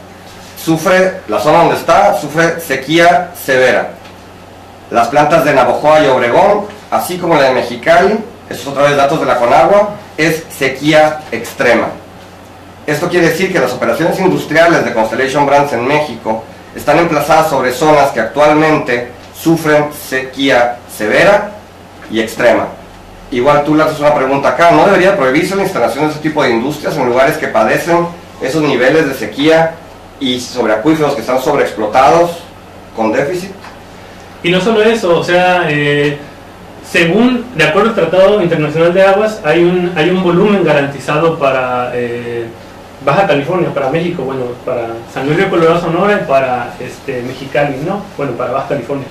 la zona donde está, sufre sequía severa. Las plantas de Navojoa y Obregón, así como la de Mexicali, estos otra vez datos de la Conagua, es sequía extrema. Esto quiere decir que las operaciones industriales de Constellation Brands en México están emplazadas sobre zonas que actualmente sufren sequía severa y extrema. Igual tú le haces una pregunta acá, ¿no debería prohibirse la instalación de ese tipo de industrias en lugares que padecen esos niveles de sequía y sobre acuíferos que están sobreexplotados con déficit? Y no solo eso, o sea, según, de acuerdo al Tratado Internacional de Aguas, hay un volumen garantizado para Baja California, para México, bueno, para San Luis Río Colorado, Sonora y para Mexicali, ¿no? Bueno, para Baja California.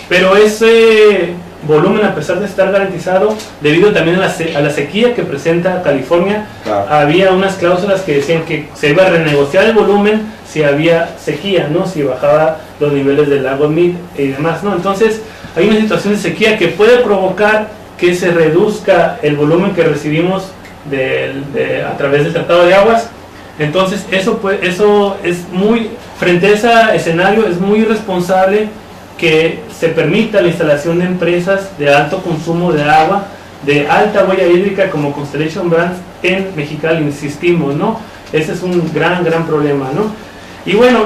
Pero ese volumen, a pesar de estar garantizado, debido también a la sequía que presenta California, claro, había unas cláusulas que decían que se iba a renegociar el volumen si había sequía, ¿no? Si bajaba los niveles del lago Mead y demás, ¿no? Entonces, hay una situación de sequía que puede provocar que se reduzca el volumen que recibimos a través del Tratado de Aguas. Entonces, eso es muy, frente a ese escenario, es muy irresponsable que se permita la instalación de empresas de alto consumo de agua, de alta huella hídrica como Constellation Brands en Mexicali, insistimos, ¿no? Ese es un gran problema, ¿no? Y bueno,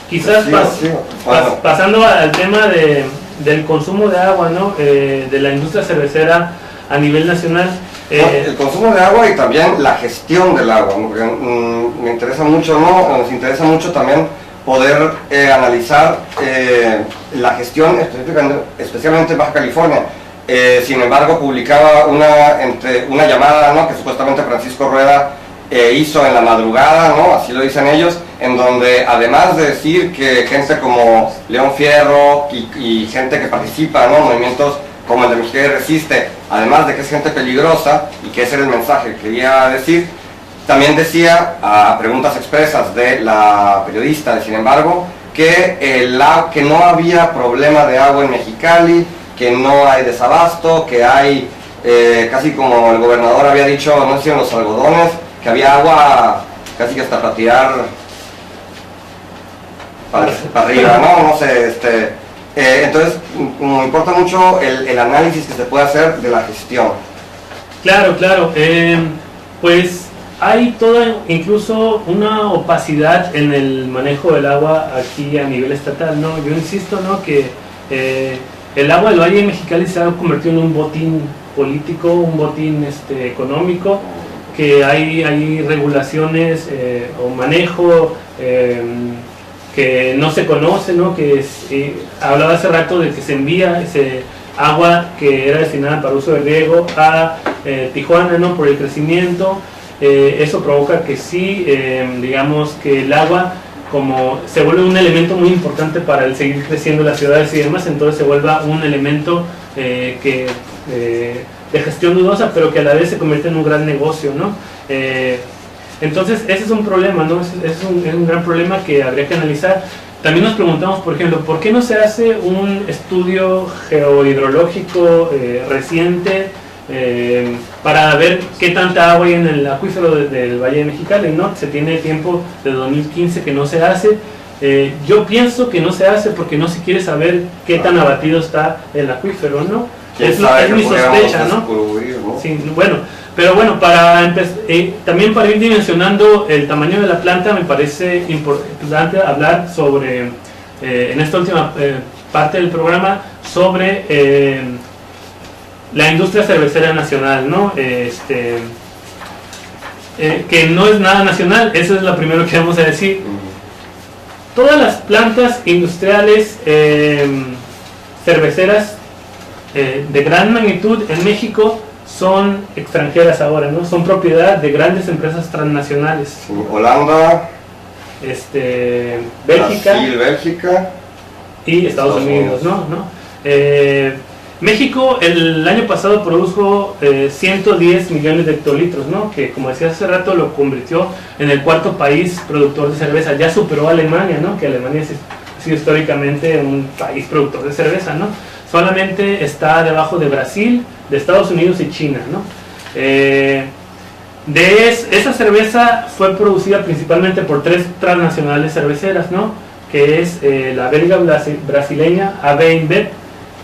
quizás pasando al tema del consumo de agua, ¿no? De la industria cervecera a nivel nacional. El consumo de agua y también la gestión del agua, ¿no? Porque me interesa mucho, ¿no? Nos interesa mucho también poder analizar la gestión, especialmente en Baja California. Sin embargo, publicaba una llamada, ¿no? Que supuestamente Francisco Rueda hizo en la madrugada, ¿no? Así lo dicen ellos, en donde además de decir que gente como León Fierro y gente que participa, ¿no? Movimientos como el de Mexicali Resiste, además de que es gente peligrosa, y que ese era el mensaje que quería decir, también decía, a preguntas expresas de la periodista, sin embargo, que no había problema de agua en Mexicali, que no hay desabasto, que hay, casi como el gobernador había dicho, no sé si en los algodones, que había agua casi que hasta para tirar para arriba, ¿no? No sé, entonces me importa mucho el análisis que se puede hacer de la gestión. Claro, pues hay incluso una opacidad en el manejo del agua aquí a nivel estatal, ¿no? Yo insisto, ¿no? Que el agua del Valle de Mexicali se ha convertido en un botín político, un botín económico, que hay regulaciones o manejo que no se conoce, ¿no? Que hablaba hace rato de que se envía ese agua que era destinada para uso de riego a Tijuana, ¿no? Por el crecimiento. Eso provoca que sí, digamos que el agua como se vuelve un elemento muy importante para el seguir creciendo las ciudades y demás, entonces se vuelva un elemento de gestión dudosa, pero que a la vez se convierte en un gran negocio, ¿no? Entonces ese es un problema, ¿no? Es un gran problema que habría que analizar. También nos preguntamos, por ejemplo, ¿por qué no se hace un estudio geohidrológico reciente para ver qué tanta agua hay en el acuífero del Valle de Mexicali, ¿no? Se tiene tiempo de 2015 que no se hace. Yo pienso que no se hace porque no se quiere saber qué tan abatido está el acuífero, ¿no? Es mi sospecha, ¿no? Sí, bueno, pero bueno, también para ir dimensionando el tamaño de la planta, me parece importante hablar sobre, en esta última parte del programa, sobre la industria cervecera nacional, ¿no? Que no es nada nacional, eso es lo primero que vamos a decir. Todas las plantas industriales cerveceras de gran magnitud en México son extranjeras ahora, ¿no? Son propiedad de grandes empresas transnacionales. Holanda, Bélgica, Brasil, Bélgica y Estados Unidos, ¿no? México el año pasado produjo 110 millones de hectolitros, ¿no? Que como decía hace rato lo convirtió en el cuarto país productor de cerveza. Ya superó a Alemania, ¿no? Que Alemania ha sido históricamente un país productor de cerveza, ¿no? Solamente está debajo de Brasil, de Estados Unidos y China, ¿no? Esa cerveza fue producida principalmente por 3 transnacionales cerveceras, ¿no? Que es la belga brasileña AB InBev,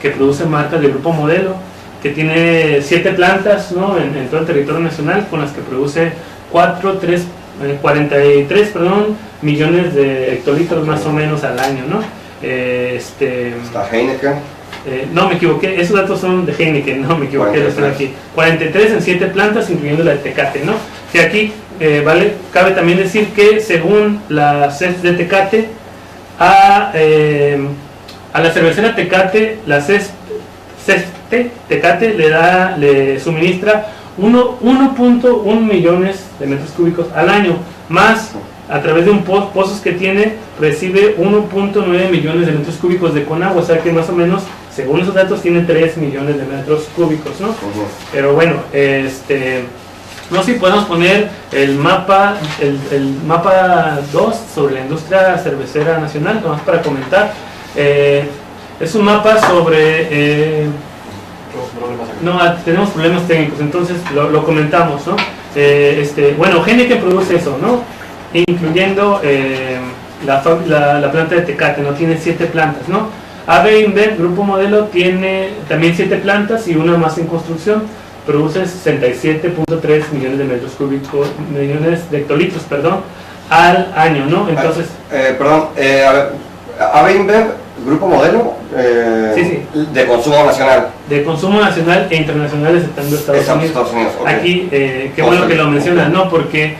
que produce marcas del Grupo Modelo, que tiene 7 plantas, ¿no? en todo el territorio nacional, con las que produce 43 millones de hectolitros más o menos al año, ¿no? Está Heineken. No, me equivoqué, esos datos son de Heineken, no me equivoqué, los están aquí. 43 en 7 plantas, incluyendo la de Tecate, ¿no? Que aquí, cabe también decir que según la CES de Tecate, a la cervecera Tecate, la CES Tecate le suministra 1.1 millones de metros cúbicos al año, más a través de pozos que tiene, recibe 1.9 millones de metros cúbicos de Conagua, o sea que más o menos, según esos datos, tiene 3 millones de metros cúbicos, ¿no? Pero bueno, no sé si podemos poner el mapa 2 sobre la industria cervecera nacional, nomás para comentar. Es un mapa sobre... no, tenemos problemas técnicos, entonces lo comentamos, ¿no? Bueno, Heineken produce eso, ¿no? Incluyendo la planta de Tecate, ¿no? Tiene 7 plantas, ¿no? AB InBev, Grupo Modelo, tiene también 7 plantas y una más en construcción. Produce 67.3 millones de metros cúbicos, millones de hectolitros, perdón, al año, ¿no? Entonces... AB InBev, Grupo Modelo, sí. de consumo nacional. De consumo nacional e internacional, exceptando Estados Unidos. Okay. Aquí, qué bueno que lo mencionas, ¿no? Porque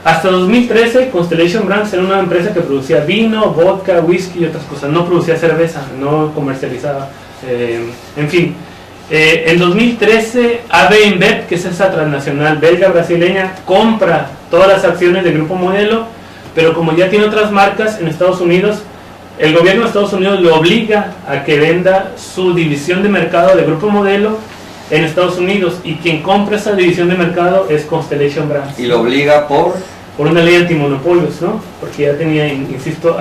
hasta 2013 Constellation Brands era una empresa que producía vino, vodka, whisky y otras cosas. No producía cerveza, no comercializaba. En fin, en 2013 AB InBev, que es esa transnacional belga brasileña, compra todas las acciones del Grupo Modelo, pero como ya tiene otras marcas en Estados Unidos, el gobierno de Estados Unidos le obliga a que venda su división de mercado de Grupo Modelo en Estados Unidos, y quien compra esa división de mercado es Constellation Brands. ¿Y lo obliga por una ley antimonopolios, ¿no? Porque ya tenía, insisto,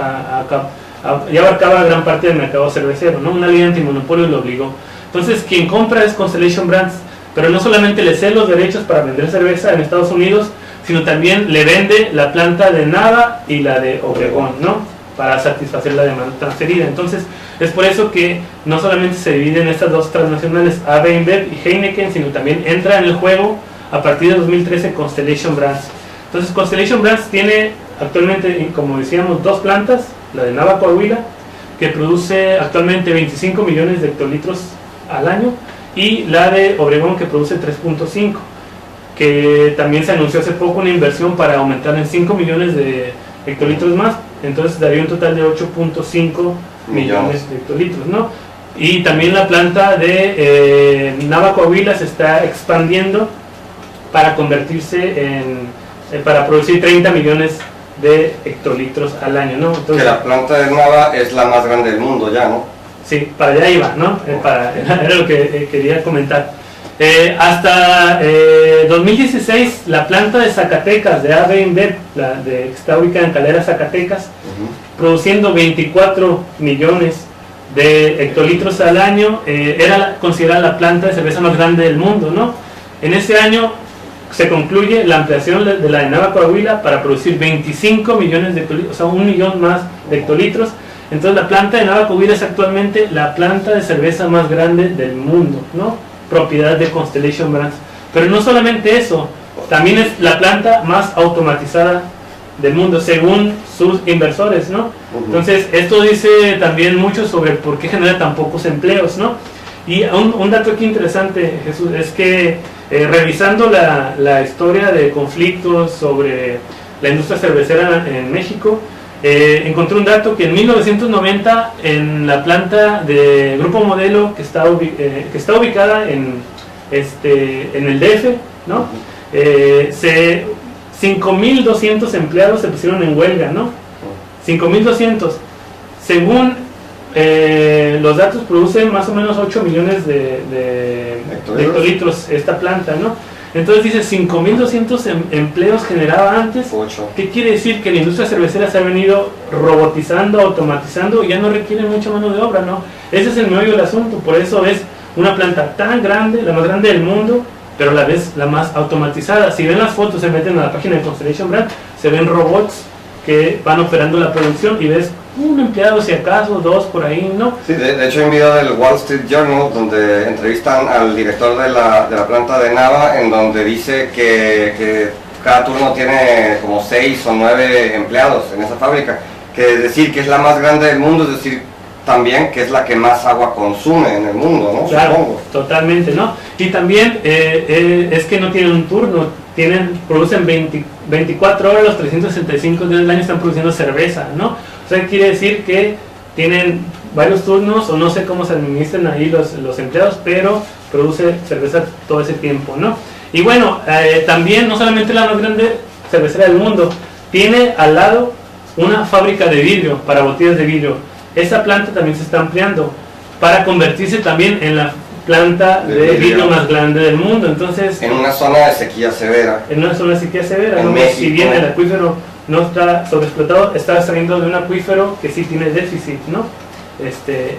ya abarcaba gran parte del mercado cervecero, ¿no? Una ley antimonopolios lo obligó. Entonces, quien compra es Constellation Brands, pero no solamente le cede los derechos para vender cerveza en Estados Unidos, sino también le vende la planta de Nava y la de Obregón, ¿no? Para satisfacer la demanda transferida. Entonces, es por eso que no solamente se dividen estas dos transnacionales, AB InBev y Heineken, sino también entra en el juego a partir de 2013 Constellation Brands. Entonces, Constellation Brands tiene actualmente, como decíamos, 2 plantas, la de Nava Coahuila, que produce actualmente 25 millones de hectolitros al año, y la de Obregón, que produce 3.5, que también se anunció hace poco una inversión para aumentar en 5 millones de hectolitros más, entonces daría un total de 8.5 millones de hectolitros, ¿no? Y también la planta de Nava Coahuila se está expandiendo para convertirse para producir 30 millones de hectolitros al año, ¿no? Entonces, que la planta de Nava es la más grande del mundo ya, ¿no? Sí, para allá iba, ¿no? Era lo que quería comentar. Hasta 2016, la planta de Zacatecas, de AB InBev, que está ubicada en Calera, Zacatecas, produciendo 24 millones de hectolitros al año, era considerada la planta de cerveza más grande del mundo, ¿no? En ese año se concluye la ampliación de la de Nava Coahuila para producir 25 millones de hectolitros, o sea, 1 millón más de hectolitros. Entonces, la planta de Nava Coahuila es actualmente la planta de cerveza más grande del mundo, ¿no? Propiedad de Constellation Brands. Pero no solamente eso, también es la planta más automatizada del mundo, según sus inversores, ¿no? Entonces, esto dice también mucho sobre por qué genera tan pocos empleos, ¿no? Y un dato aquí interesante, Jesús, es que revisando la historia de conflictos sobre la industria cervecera en México, encontré un dato que en 1990 en la planta de Grupo Modelo que está ubicada en el DF, ¿no? 5.200 empleados se pusieron en huelga, ¿no? 5.200. Según los datos, produce más o menos 8 millones de hectolitros esta planta, ¿no? Entonces dice 5.200 empleos generaba antes. 8. ¿Qué quiere decir? Que la industria cervecera se ha venido robotizando, automatizando, y ya no requiere mucha mano de obra, ¿no? Ese es el meollo del asunto. Por eso es una planta tan grande, la más grande del mundo, pero a la vez la más automatizada. Si ven las fotos, se meten a la página de Constellation Brands, se ven robots que van operando la producción y ves un empleado si acaso, dos por ahí, ¿no? Sí, de hecho hay un video del Wall Street Journal donde entrevistan al director de la planta de Nava, en donde dice que cada turno tiene como 6 o 9 empleados en esa fábrica, que es decir que es la más grande del mundo, es decir, también que es la que más agua consume en el mundo, ¿no? Claro, supongo. totalmente, ¿no? Y también es que no tienen un turno, producen 24 horas, los 365 días del año están produciendo cerveza, ¿no? O sea, quiere decir que tienen varios turnos, o no sé cómo se administran ahí los empleados, pero produce cerveza todo ese tiempo, ¿no? Y bueno, también no solamente la más grande cervecera del mundo, tiene al lado una fábrica de vidrio, para botellas de vidrio. Esa planta también se está ampliando para convertirse también en la planta de vidrio más grande del mundo. Entonces, en una zona de sequía severa. En una zona de sequía severa, en ¿no? México. Si bien el acuífero no está sobreexplotado, está saliendo de un acuífero que sí tiene déficit, ¿no?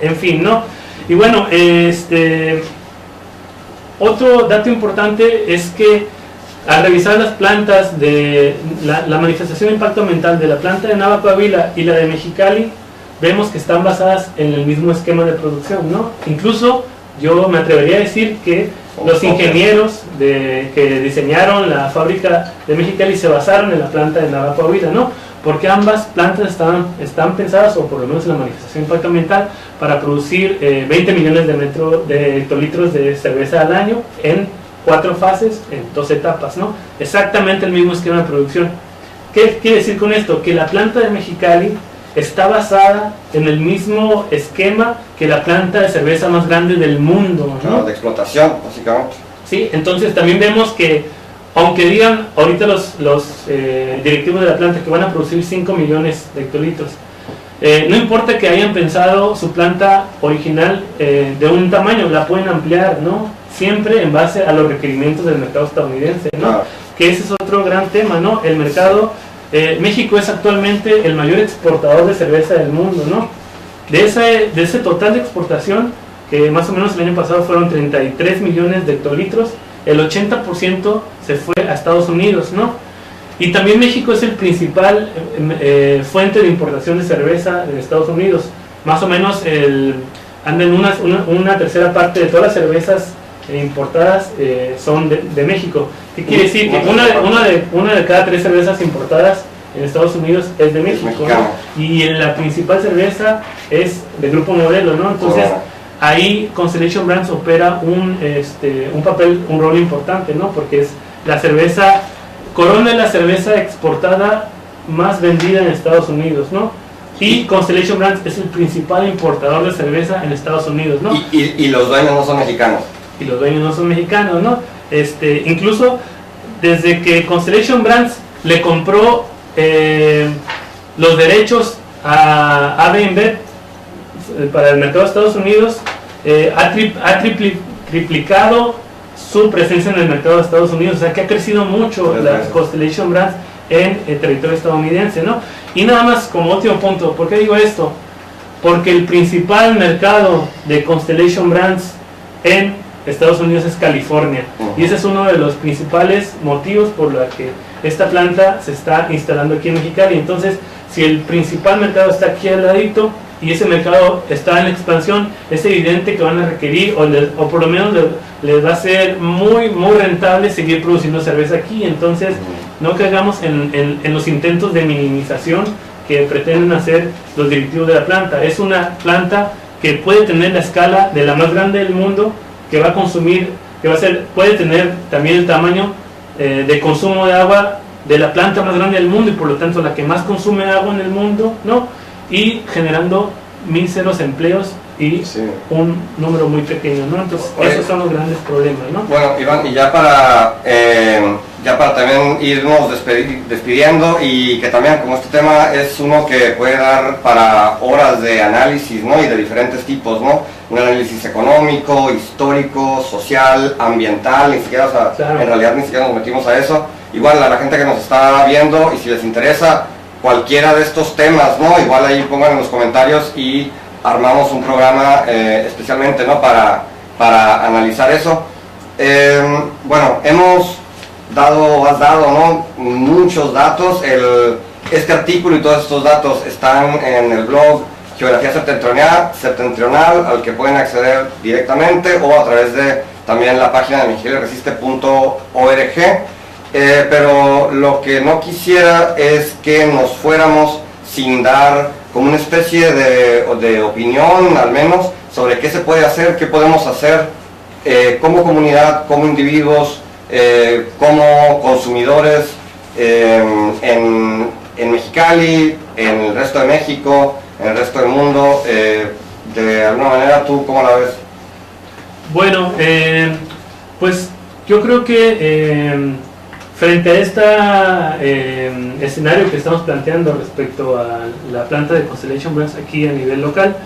En fin, ¿no? Y bueno, otro dato importante es que al revisar las plantas de la manifestación de impacto ambiental de la planta de Nava Coahuila y la de Mexicali, vemos que están basadas en el mismo esquema de producción, ¿no? Incluso yo me atrevería a decir que los ingenieros que diseñaron la fábrica de Mexicali se basaron en la planta de Nava Coahuila, ¿no? Porque ambas plantas están pensadas, o por lo menos en la manifestación de impacto ambiental, para producir 20 millones de hectolitros de cerveza al año en 4 fases, en 2 etapas, ¿no? Exactamente el mismo esquema de producción. ¿Qué quiere decir con esto? Que la planta de Mexicali está basada en el mismo esquema que la planta de cerveza más grande del mundo, ¿no? Claro, de explotación, básicamente. Sí, entonces también vemos que, aunque digan ahorita los directivos de la planta que van a producir 5 millones de hectolitros, no importa que hayan pensado su planta original de un tamaño, la pueden ampliar, ¿no? Siempre en base a los requerimientos del mercado estadounidense, ¿no? Claro. Que ese es otro gran tema, ¿no? El mercado, México es actualmente el mayor exportador de cerveza del mundo, ¿no? De ese total de exportación, que más o menos el año pasado fueron 33 millones de hectolitros, el 80% se fue a Estados Unidos, ¿no? Y también México es el principal fuente de importación de cerveza en Estados Unidos. Más o menos andan una tercera parte de todas las cervezas importadas son de México. ¿Qué quiere decir? Que una de cada 3 cervezas importadas en Estados Unidos es de México, ¿no? Y la principal cerveza es del Grupo Modelo, ¿no? Entonces ahí Constellation Brands opera un rol importante, ¿no? Porque es la cerveza, Corona es la cerveza exportada más vendida en Estados Unidos, ¿no? Y Constellation Brands es el principal importador de cerveza en Estados Unidos, ¿no? Y los dueños no son mexicanos. Y los dueños no son mexicanos, ¿no? Incluso desde que Constellation Brands le compró los derechos a AB InBev para el mercado de Estados Unidos, ha triplicado su presencia en el mercado de Estados Unidos, o sea que ha crecido mucho la Constellation Brands en el territorio estadounidense, ¿no? Y nada más como último punto, ¿por qué digo esto? Porque el principal mercado de Constellation Brands en Estados Unidos es California, y ese es uno de los principales motivos por los que esta planta se está instalando aquí en Mexicali. Entonces, si el principal mercado está aquí al ladito y ese mercado está en expansión, es evidente que van a requerir, o por lo menos les va a ser muy rentable seguir produciendo cerveza aquí. Entonces, no caigamos en los intentos de minimización que pretenden hacer los directivos de la planta. Es una planta que puede tener la escala de la más grande del mundo, que va a consumir, puede tener también el tamaño de consumo de agua de la planta más grande del mundo, y por lo tanto la que más consume agua en el mundo, ¿no? Y generando míseros empleos y un número muy pequeño, ¿no? Entonces esos son los grandes problemas, ¿no? Bueno, Iván, y ya para también irnos despidiendo, y que también como este tema es uno que puede dar para horas de análisis, ¿no? Y de diferentes tipos, ¿no? Un análisis económico, histórico, social, ambiental, ni siquiera, o sea, claro, en realidad ni siquiera nos metimos a eso. Igual a la gente que nos está viendo, y si les interesa cualquiera de estos temas, ¿no? Igual ahí pongan en los comentarios y armamos un programa especialmente, ¿no? Para analizar eso. Bueno, has dado, ¿no?, muchos datos. Este artículo y todos estos datos están en el blog Geografía Septentrional, al que pueden acceder directamente o a través de también la página de miguelresiste.org. Pero lo que no quisiera es que nos fuéramos sin dar como una especie de opinión, al menos, sobre qué se puede hacer, qué podemos hacer como comunidad, como individuos, como consumidores en Mexicali, en el resto de México, en el resto del mundo. De alguna manera, ¿tú cómo la ves? Bueno, pues yo creo que frente a este escenario que estamos planteando respecto a la planta de Constellation Brands aquí a nivel local,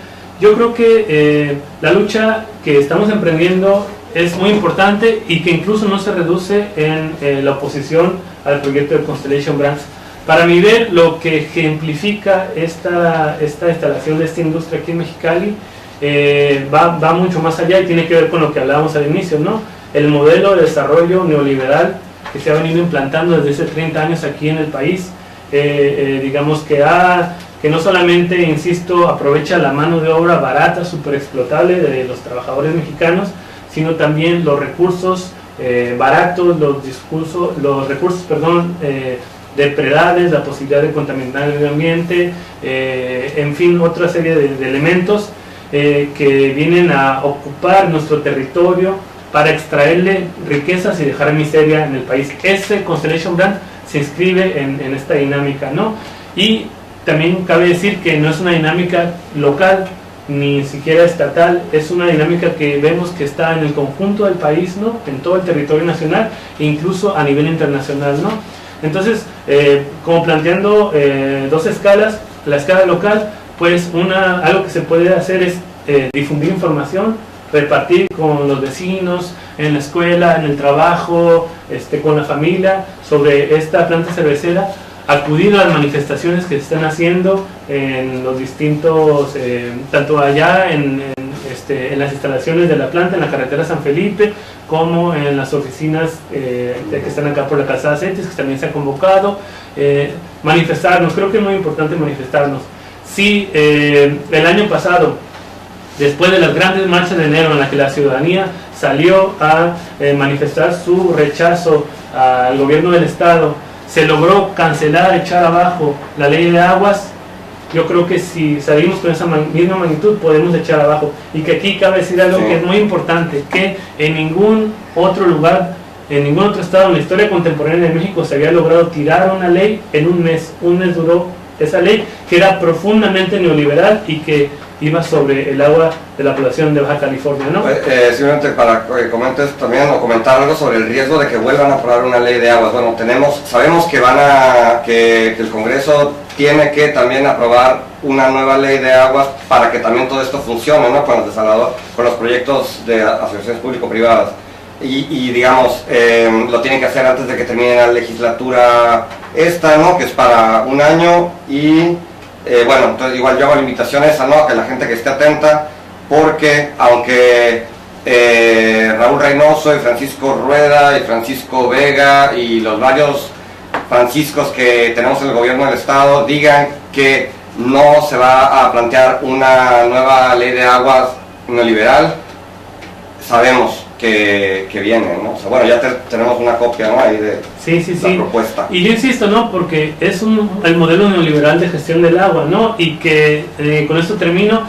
yo creo que la lucha que estamos emprendiendo es muy importante y que incluso no se reduce en la oposición al proyecto de Constellation Brands. Para mí ver lo que ejemplifica esta instalación de esta industria aquí en Mexicali va mucho más allá y tiene que ver con lo que hablábamos al inicio, ¿no? El modelo de desarrollo neoliberal que se ha venido implantando desde hace 30 años aquí en el país, digamos que no solamente, insisto, aprovecha la mano de obra barata, súper explotable de los trabajadores mexicanos, sino también los recursos baratos, los recursos depredables, la posibilidad de contaminar el medio ambiente, en fin, otra serie de elementos que vienen a ocupar nuestro territorio para extraerle riquezas y dejar miseria en el país. Ese Constellation Brand se inscribe en esta dinámica, ¿no? Y también cabe decir que no es una dinámica local, ni siquiera estatal, es una dinámica que vemos que está en el conjunto del país, ¿no?, en todo el territorio nacional e incluso a nivel internacional, ¿no? Entonces, como planteando dos escalas, la escala local, pues algo que se puede hacer es difundir información, repartir con los vecinos, en la escuela, en el trabajo, con la familia, sobre esta planta cervecera, acudir a las manifestaciones que se están haciendo en los distintos, tanto allá en las instalaciones de la planta, en la carretera San Felipe, como en las oficinas que están acá por la calzada Cetis, que también se han convocado, manifestarnos. Creo que es muy importante manifestarnos. Sí, el año pasado, después de las grandes marchas de enero en las que la ciudadanía salió a manifestar su rechazo al gobierno del estado, se logró cancelar, echar abajo la ley de aguas. Yo creo que si salimos con esa misma magnitud podemos echar abajo, y que aquí cabe decir algo que es muy importante, que en ningún otro lugar, en ningún otro estado en la historia contemporánea de México se había logrado tirar una ley en un mes duró esa ley, que era profundamente neoliberal y que iba sobre el agua de la población de Baja California, ¿no? Simplemente para que comentes también, o comentar algo sobre el riesgo de que vuelvan a aprobar una ley de aguas. Bueno, sabemos que el Congreso tiene que también aprobar una nueva ley de aguas para que también todo esto funcione, ¿no?, con los proyectos de asociaciones público-privadas. Y digamos, lo tienen que hacer antes de que termine la legislatura ¿no?, que es para un año. Y bueno, entonces igual yo hago la invitación esa, ¿no?, a que la gente que esté atenta, porque aunque Raúl Reynoso y Francisco Rueda y Francisco Vega y los varios Franciscos que tenemos en el gobierno del estado digan que no se va a plantear una nueva ley de aguas neoliberal, sabemos que viene, ¿no? O sea, bueno, ya tenemos una copia, ¿no?, ahí de la propuesta. Y yo insisto, ¿no?, porque es el modelo neoliberal de gestión del agua, ¿no? Y que con esto termino.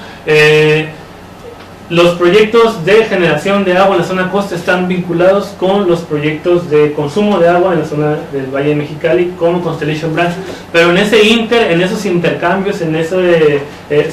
Los proyectos de generación de agua en la zona costa están vinculados con los proyectos de consumo de agua en la zona del Valle de Mexicali, como Constellation Brands, pero en esos intercambios, en ese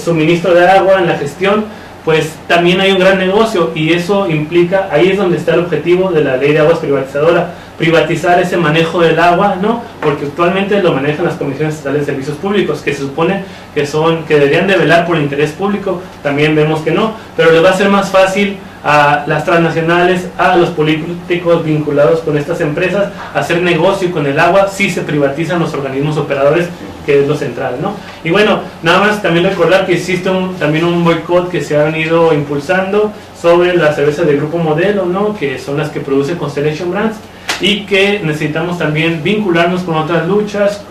suministro de agua, en la gestión, pues también hay un gran negocio, y eso implica, ahí es donde está el objetivo de la ley de aguas privatizadora, privatizar ese manejo del agua, ¿no? Porque actualmente lo manejan las comisiones estatales de servicios públicos, que se supone que deberían de velar por el interés público. También vemos que no, pero le va a ser más fácil a las transnacionales, a los políticos vinculados con estas empresas, hacer negocio con el agua si se privatizan los organismos operadores, que es lo central, ¿no? Y bueno, nada más también recordar que existe también un boicot que se ha venido impulsando sobre las cervezas de Grupo Modelo, ¿no? Que son las que produce Constellation Brands, y que necesitamos también vincularnos con otras luchas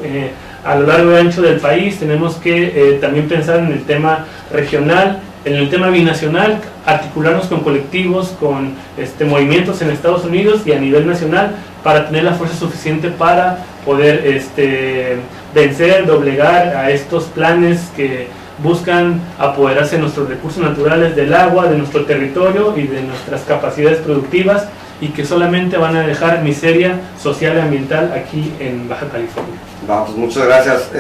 a lo largo y ancho del país. Tenemos que también pensar en el tema regional, en el tema binacional, articularnos con colectivos, con movimientos en Estados Unidos y a nivel nacional para tener la fuerza suficiente para poder vencer, doblegar a estos planes que buscan apoderarse de nuestros recursos naturales, del agua, de nuestro territorio y de nuestras capacidades productivas, y que solamente van a dejar miseria social y ambiental aquí en Baja California. Pues muchas gracias.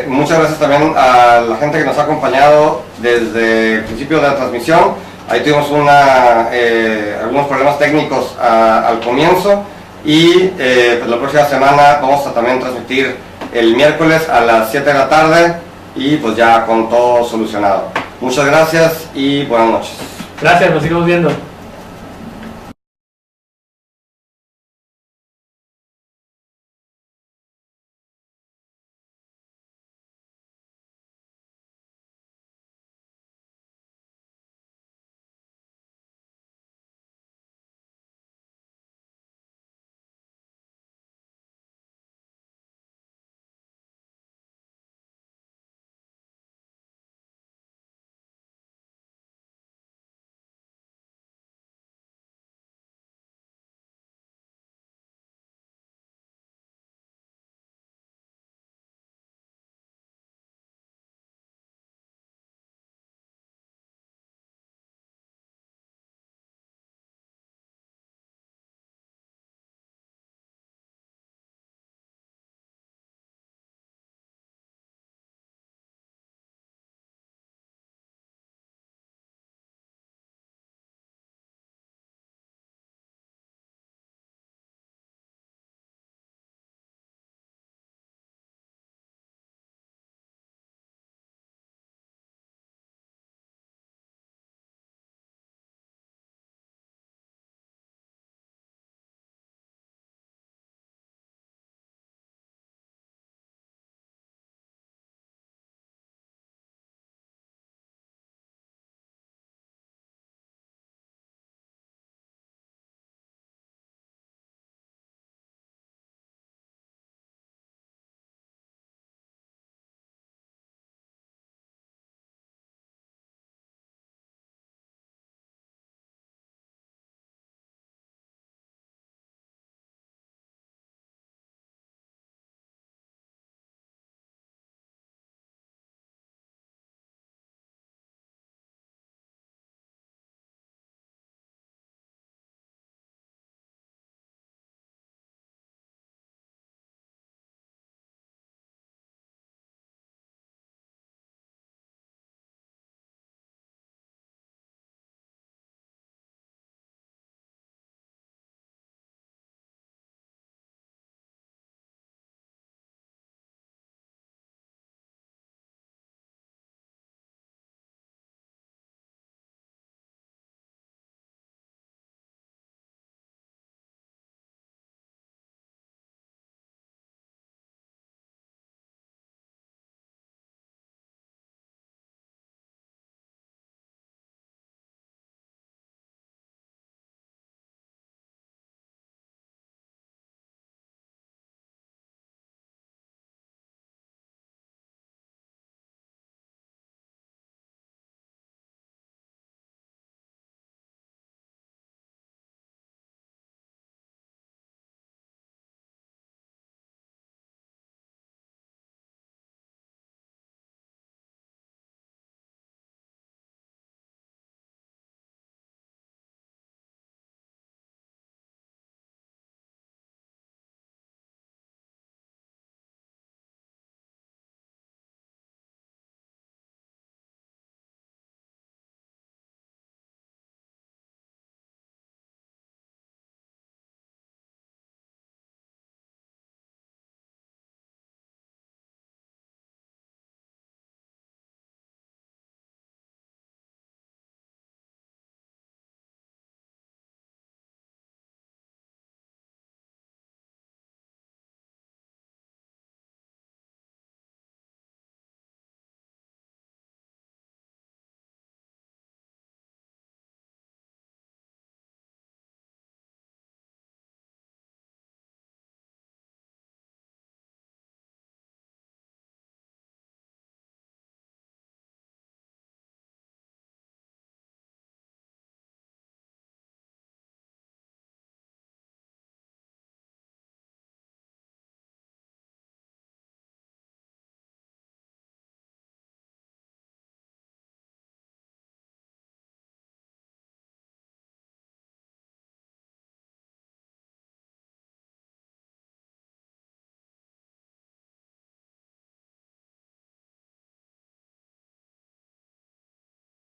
Muchas gracias también a la gente que nos ha acompañado desde el principio de la transmisión. Ahí tuvimos algunos problemas técnicos al comienzo, y pues la próxima semana vamos a también transmitir el miércoles a las 7 de la tarde, y pues ya con todo solucionado. Muchas gracias y buenas noches. Gracias, nos seguimos viendo.